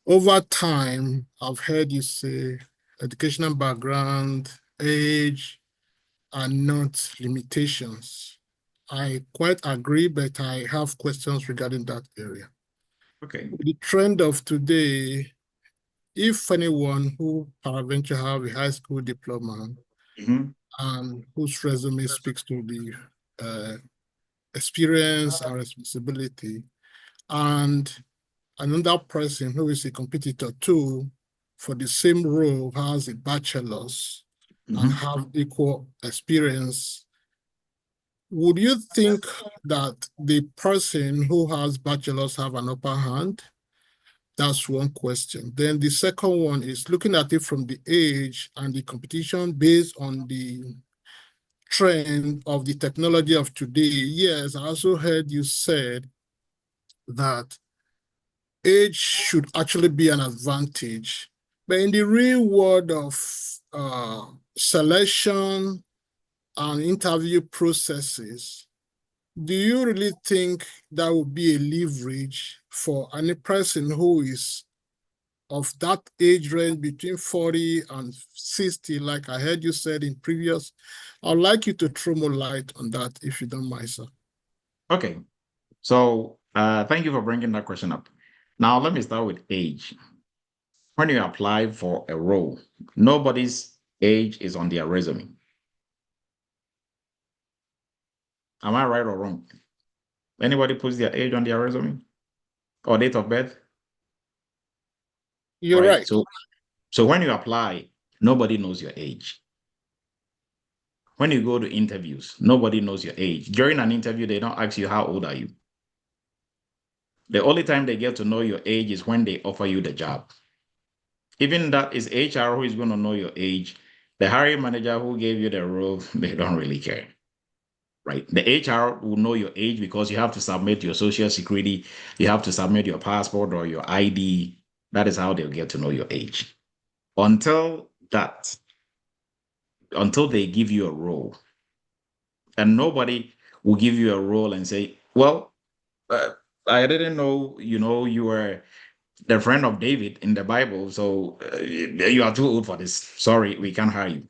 Over time, I've heard you say educational background, age are not limitations. I quite agree, but I have questions regarding that area. Okay. The trend of today, if anyone who peradventure have a high school diploma and whose resume speaks to the experience and responsibility, and another person who is a competitor too for the same role has a bachelor's and have equal experience, would you think that the person who has bachelor's have an upper hand? That's one question. Then the second one is looking at it from the age and the competition based on the trend of the technology of today. Yes, I also heard you said that age should actually be an advantage. But in the real world of selection and interview processes, do you really think that would be a leverage for any person who is of that age range between 40 and 60, like I heard you said in previous? I'd like you to throw more light on that, if you don't mind, sir. Okay. So thank you for bringing that question up. Now, let me start with age. When you apply for a role, nobody's age is on their resume. Am I right or wrong? Anybody puts their age on their resume or date of birth? You're right. So when you apply, nobody knows your age. When you go to interviews, nobody knows your age. During an interview, they don't ask you how old are you. The only time they get to know your age is when they offer you the job. Even that is HR who is going to know your age. The hiring manager who gave you the role, they don't really care, right? The HR will know your age because you have to submit your social security, you have to submit your passport or your ID. That is how they'll get to know your age. Until they give you a role, and nobody will give you a role and say, well, I didn't know, you were the friend of David in the Bible, so you are too old for this. Sorry, we can't hire you.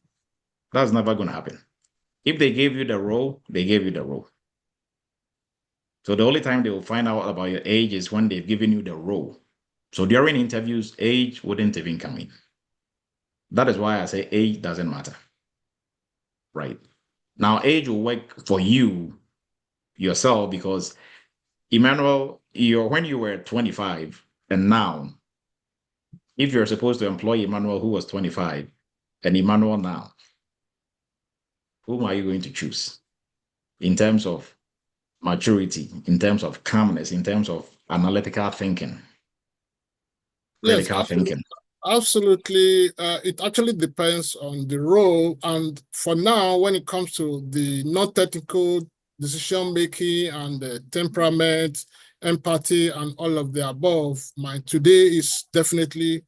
That's never going to happen. If they gave you the role, they gave you the role. So the only time they will find out about your age is when they've given you the role. So during interviews, age wouldn't even come in. That is why I say age doesn't matter, right? Now, age will work for you yourself because Emmanuel, when you were 25 and now, if you're supposed to employ Emmanuel who was 25 and Emmanuel now, whom are you going to choose in terms of maturity, in terms of calmness, in terms of analytical thinking, critical thinking? Absolutely. It actually depends on the role. And for now, when it comes to the non-technical decision-making and the temperament, empathy, and all of the above, mine today is definitely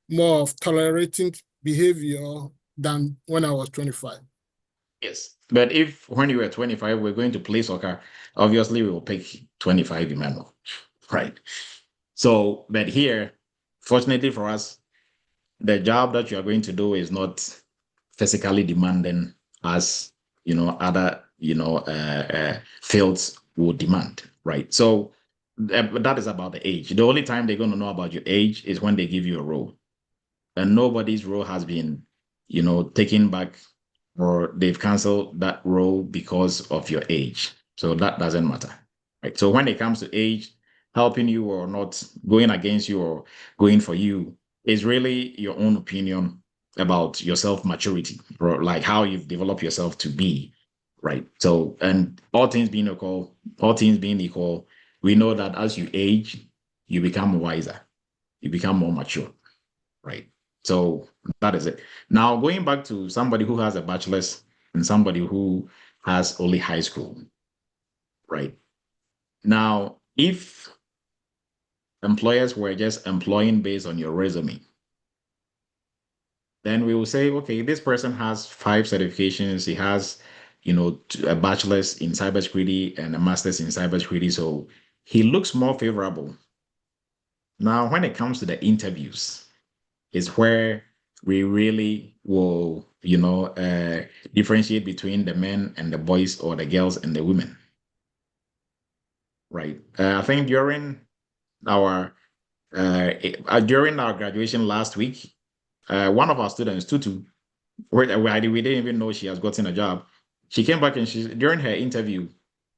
more of tolerating behavior than when I was 25. Yes. But if when you were 25, we're going to play soccer, obviously we will pick 25 Emmanuel, right? So, but here, fortunately for us, the job that you are going to do is not physically demanding as, other, fields would demand, right? So that is about the age. The only time they're going to know about your age is when they give you a role. And nobody's role has been, taken back or they've canceled that role because of your age. So that doesn't matter, right? So when it comes to age, helping you or not, going against you or going for you, is really your own opinion about your self-maturity, or like how you've developed yourself to be, right? So, and all things being equal, we know that as you age, you become wiser, you become more mature, right? So that is it. Now, going back to somebody who has a bachelor's and somebody who has only high school, right? Now, if employers were just employing based on your resume, then we will say, okay, this person has 5 certifications. He has, a bachelor's in cybersecurity and a master's in cybersecurity. So he looks more favorable. Now, when it comes to the interviews, is where we really will, differentiate between the men and the boys, or the girls and the women, right? I think during our graduation last week, one of our students, Tutu, we didn't even know she has gotten a job. She came back and during her interview,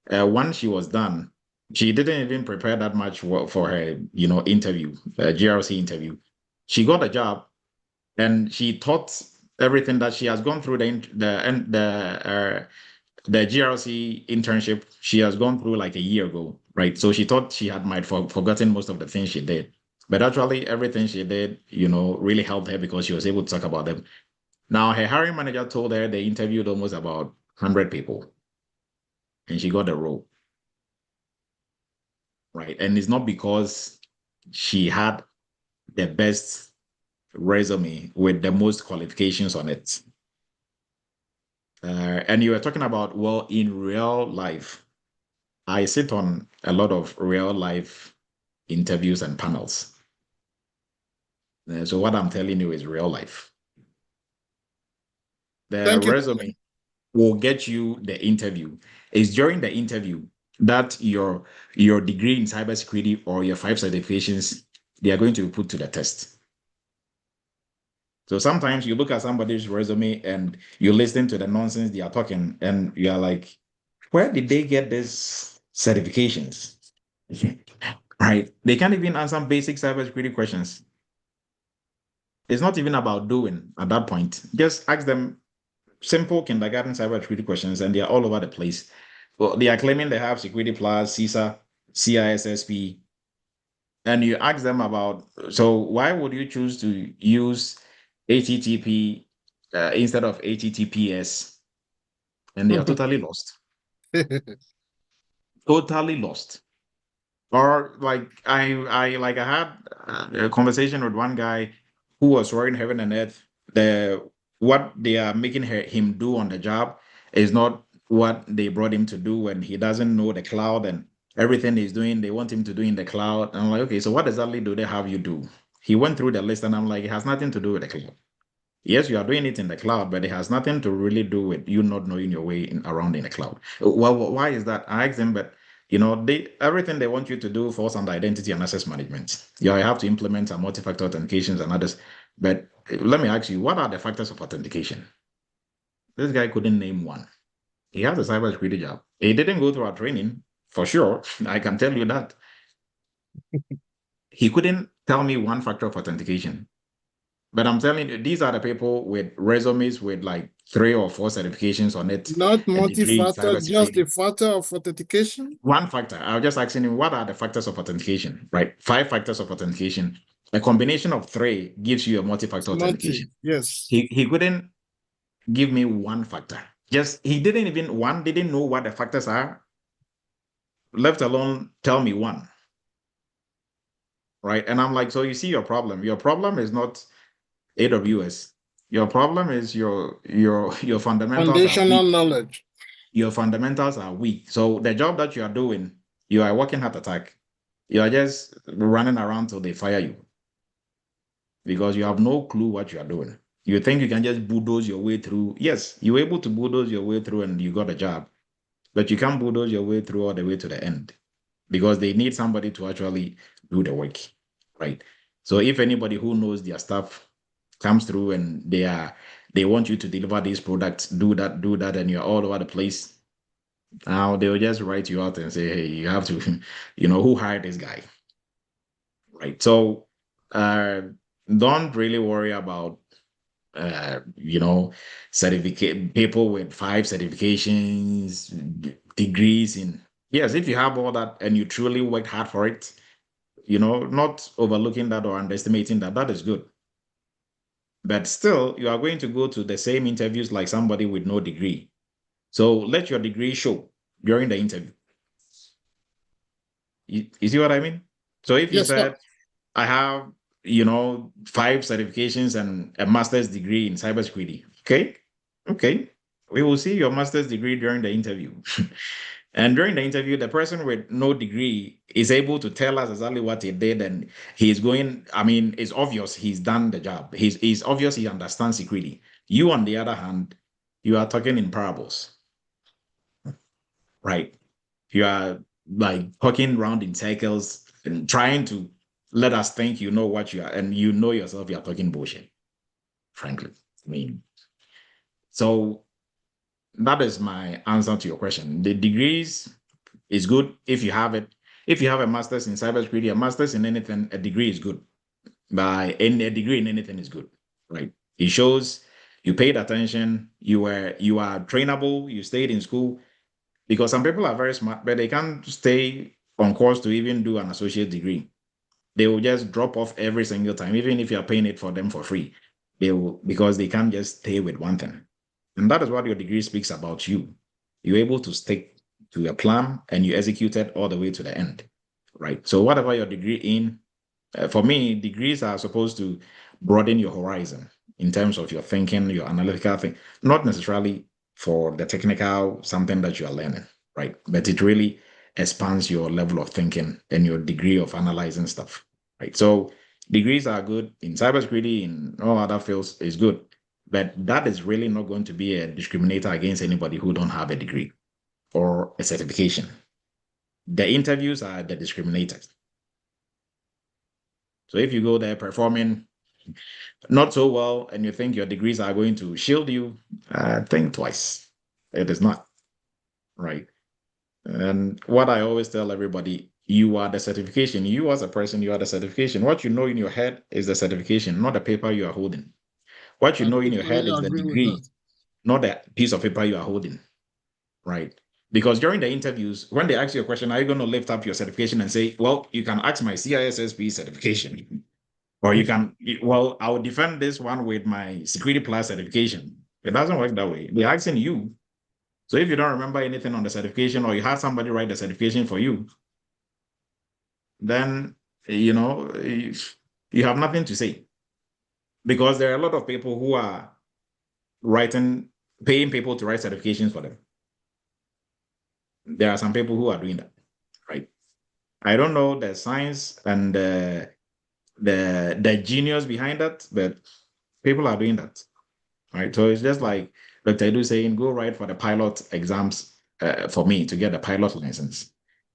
once she was done, she didn't even prepare that much for her, interview, GRC interview. She got a job, and she taught everything that she has gone through the GRC internship. She has gone through like a year ago, right? So she thought she might forgotten most of the things she did, but actually everything she did, really helped her because she was able to talk about them. Now, her hiring manager told her they interviewed almost about 100 people, and she got the role, right? And it's not because she had the best resume with the most qualifications on it. And you were talking about, well, in real life, I sit on a lot of real life interviews and panels. So what I'm telling you is real life. The Thank you. resume will get you the interview. It's during the interview that your degree in cybersecurity or your 5 certifications, they are going to be put to the test. So sometimes you look at somebody's resume and you listen to the nonsense they are talking, and you are like, where did they get these certifications? Right? They can't even answer basic cybersecurity questions. It's not even about doing at that point. Just ask them simple kindergarten cybersecurity questions, and they are all over the place. Well, they are claiming they have Security Plus, CISA, CISSP, and you ask them about, so why would you choose to use HTTP instead of HTTPS? And they are totally lost. Totally lost. Or like I had a conversation with one guy who was swearing heaven and earth. What they are making him do on the job is not what they brought him to do, and he doesn't know the cloud and everything he's doing. They want him to do in the cloud. And I'm like, okay, so what exactly do they have you do? He went through the list, and I'm like, it has nothing to do with the cloud. Yes, you are doing it in the cloud, but it has nothing to really do with you not knowing your way around in the cloud. Well, why is that? I asked them, but everything they want you to do falls under identity and access management. Yeah, you have to implement some multi-factor authentications and others. But let me ask you, what are the factors of authentication? This guy couldn't name one. He has a cybersecurity job. He didn't go through our training, for sure. I can tell you that. He couldn't tell me one factor of authentication. But I'm telling you, these are the people with resumes with like 3 or 4 certifications on it. Not A degree in multi-factor, just cybersecurity. a factor of authentication. One factor. I was just asking him, what are the factors of authentication, right? 5 factors of authentication. A combination of 3 gives you a multi-factor authentication. Yes. He couldn't give me one factor. He didn't know what the factors are, let alone tell me one. Right. And I'm like, so you see your problem. Your problem is not AWS. Your problem is your fundamentals Foundational knowledge. Your fundamentals are weak. So the job that you are doing, you are working heart attack. You are just running around till they fire you because you have no clue what you are doing. You think you can just bulldoze your way through. Yes, you're able to bulldoze your way through and you got a job, but you can't bulldoze your way through all the way to the end because they need somebody to actually do the work, right? So if anybody who knows their stuff comes through and they want you to deliver these products, do that, and you're all over the place, now they'll just write you out and say, hey, you have to, who hired this guy? Right. So don't really worry about certificate people with 5 certifications, degrees in. Yes, if you have all that and you truly worked hard for it, not overlooking that or underestimating that, that is good. But still, you are going to go to the same interviews like somebody with no degree. So let your degree show during the interview. You see what I mean? So if you Yes, sir. said, I have, 5 certifications and a master's degree in cybersecurity. Okay. We will see your master's degree during the interview. And during the interview, the person with no degree is able to tell us exactly what he did, and it's obvious he's done the job. He's obvious he understands security. You, on the other hand, you are talking in parables, right? You are like talking around in circles and trying to let us think you know what you are, and you know yourself you are talking bullshit, frankly. So that is my answer to your question. The degrees is good if you have it. If you have a master's in cybersecurity, a master's in anything, a degree is good. A degree in anything is good, right? It shows you paid attention, you are trainable, you stayed in school, because some people are very smart, but they can't stay on course to even do an associate degree. They will just drop off every single time, even if you are paying it for them for free. They will, because they can't just stay with one thing. And that is what your degree speaks about you. You're able to stick to a plan and you execute it all the way to the end, right? So whatever your degree in, for me, degrees are supposed to broaden your horizon in terms of your thinking, your analytical thing, not necessarily for the technical something that you are learning, right? But it really expands your level of thinking and your degree of analyzing stuff, right? So degrees are good in cybersecurity, in all other fields is good, but that is really not going to be a discriminator against anybody who don't have a degree or a certification. The interviews are the discriminators. So if you go there performing not so well and you think your degrees are going to shield you, think twice. It is not, right? And what I always tell everybody, you are the certification. You as a person, you are the certification. What you know in your head is the certification, not the paper you are holding. What you I know in your head totally is the agree with degree, that. not the piece of paper you are holding, right? Because during the interviews, when they ask you a question, are you going to lift up your certification and say, well, you can ask my CISSP certification? Or you can, well, I will defend this one with my Security Plus certification. It doesn't work that way. They're asking you. So if you don't remember anything on the certification or you have somebody write the certification for you, then, you have nothing to say. Because there are a lot of people who are paying people to write certifications for them. There are some people who are doing that, right? I don't know the science and the genius behind that, but people are doing that. Right. So it's just like Dr. Edu saying, go write for the pilot exams for me to get the pilot license.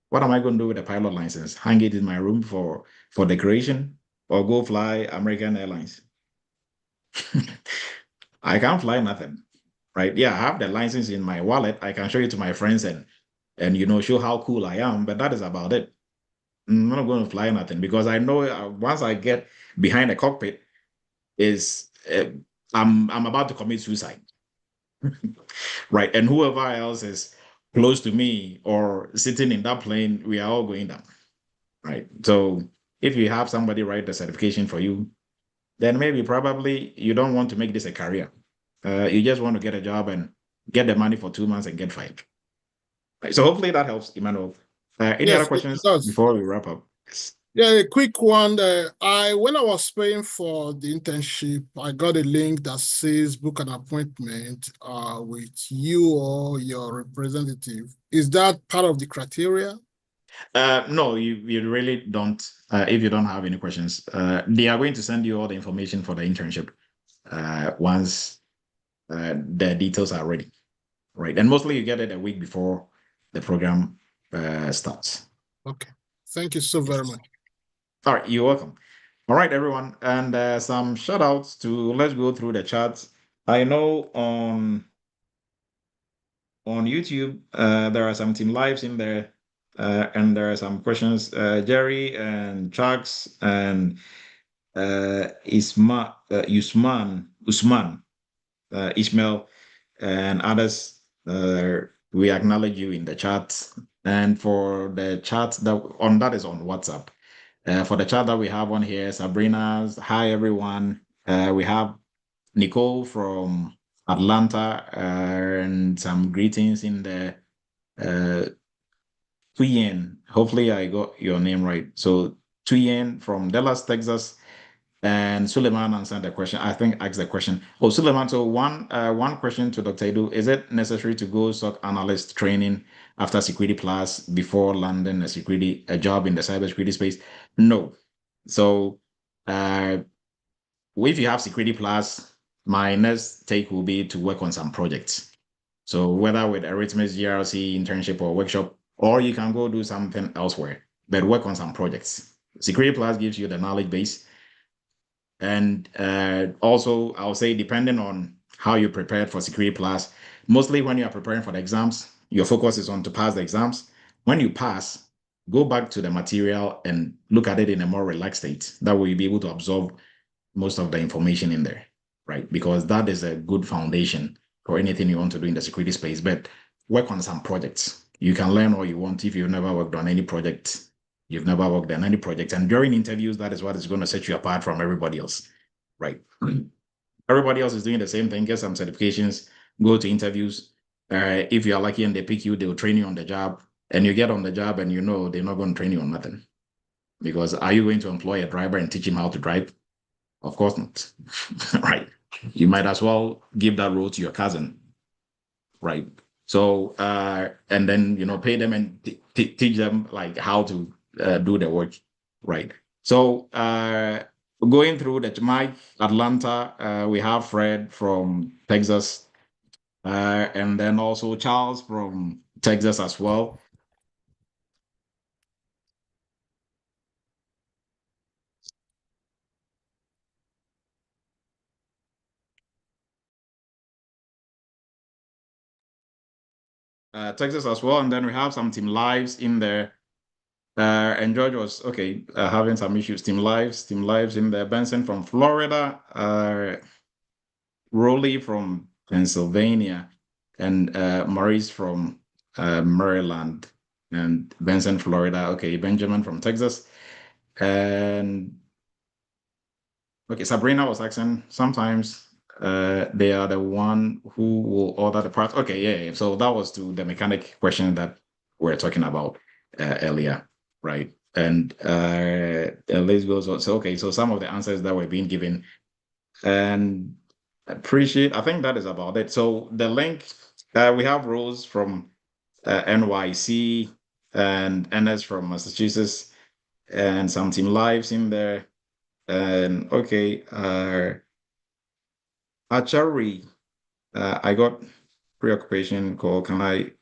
What am I going to do with the pilot license? Hang it in my room for decoration or go fly American Airlines? I can't fly nothing. Right. Yeah, I have the license in my wallet. I can show it to my friends and show how cool I am, but that is about it. I'm not going to fly nothing because I know once I get behind the cockpit is I'm about to commit suicide. Right. And whoever else is close to me or sitting in that plane, we are all going down. Right. So if you have somebody write the certification for you, then maybe probably you don't want to make this a career. You just want to get a job and get the money for 2 months and get fired. Right. So hopefully that helps, Emmanuel. Any other Yes, it questions does. before we wrap up? Yes. Yeah, a quick one. When I was paying for the internship, I got a link that says book an appointment with you or your representative. Is that part of the criteria? No, you really don't. If you don't have any questions, they are going to send you all the information for the internship once the details are ready, right? And mostly you get it a week before the program starts. Okay. Thank you so very much. All right, you're welcome. All right, everyone, and some shout outs to let's go through the chats. I know on YouTube there are some team lives in there, and there are some questions. Jerry and Chucks and Usman, Ishmael, and others. We acknowledge you in the chat. And for the chat that is on WhatsApp. For the chat that we have on here, Sabrina's, hi everyone. We have Nicole from Atlanta, and some greetings in the Tuyen. Hopefully I got your name right. So Tuyen from Dallas, Texas, and Suleiman answered the question. I think asked the question. Oh, Suleiman. So one question to Dr. Edu: is it necessary to go SOC analyst training after Security Plus before landing a job in the cybersecurity space? No. So, if you have Security Plus, my next take will be to work on some projects. So whether with Eretmis GRC internship or workshop, or you can go do something elsewhere, but work on some projects. Security Plus gives you the knowledge base. And also, I'll say, depending on how you prepared for Security Plus, mostly when you are preparing for the exams, your focus is on to pass the exams. When you pass, go back to the material and look at it in a more relaxed state. That way you'll be able to absorb most of the information in there, right? Because that is a good foundation for anything you want to do in the security space. But work on some projects. You can learn all you want. If you've never worked on any project, you've never worked on any project. And during interviews, that is what is going to set you apart from everybody else, right? Everybody else is doing the same thing. Get some certifications, go to interviews. If you're lucky and they pick you, they'll train you on the job. And you get on the job and you know they're not going to train you on nothing. Because are you going to employ a driver and teach him how to drive? Of course not, right? You might as well give that role to your cousin, right? So, and then, pay them and teach them like how to do the work, right? So, going through the Mike, Atlanta, we have Fred from Texas, and then also Charles from Texas as well. Texas as well, and then we have some team lives in there. And George was having some issues. Team lives in there. Benson from Florida, Rolly from Pennsylvania, and Maurice from Maryland, and Benson, Florida. Okay, Benjamin from Texas, and Sabrina was asking sometimes. They are the one who will order the parts. Okay, yeah. So that was to the mechanic question that we're talking about earlier, right? And the list goes on. So so some of the answers that were being given, and I think that is about it. So the link, we have Rose from NYC and NS from Massachusetts, and some team lives in there. And Achari, I got preoccupation call. Can I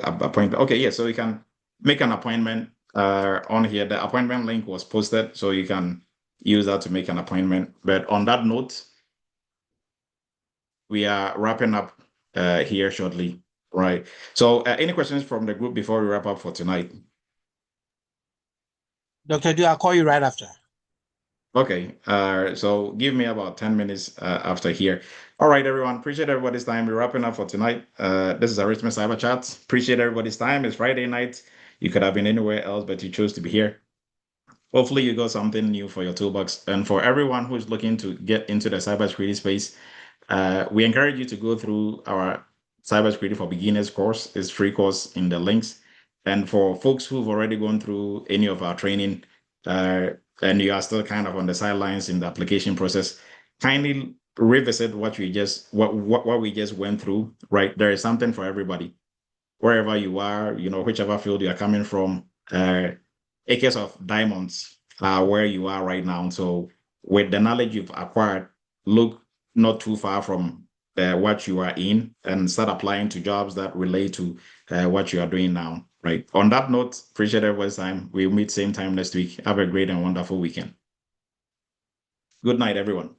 appoint? Okay, yeah. So you can make an appointment on here. The appointment link was posted, so you can use that to make an appointment. But on that note, we are wrapping up here shortly, right? So any questions from the group before we wrap up for tonight? Dr. Du, I'll call you right after. Okay, so give me about 10 minutes after here. All right, everyone. Appreciate everybody's time. We're wrapping up for tonight. This is Eretmis Cyber Chat. Appreciate everybody's time. It's Friday night. You could have been anywhere else, but you chose to be here. Hopefully, you got something new for your toolbox. And for everyone who's looking to get into the cybersecurity space, we encourage you to go through our Cybersecurity for Beginners course. It's free course in the links. And for folks who've already gone through any of our training, and you are still kind of on the sidelines in the application process, kindly revisit what we just went through, right? There is something for everybody. Wherever you are, whichever field you are coming from, acres of diamonds are where you are right now. So with the knowledge you've acquired, look not too far from what you are in and start applying to jobs that relate to what you are doing now, right? On that note, appreciate everyone's time. We'll meet same time next week. Have a great and wonderful weekend. Good night, everyone.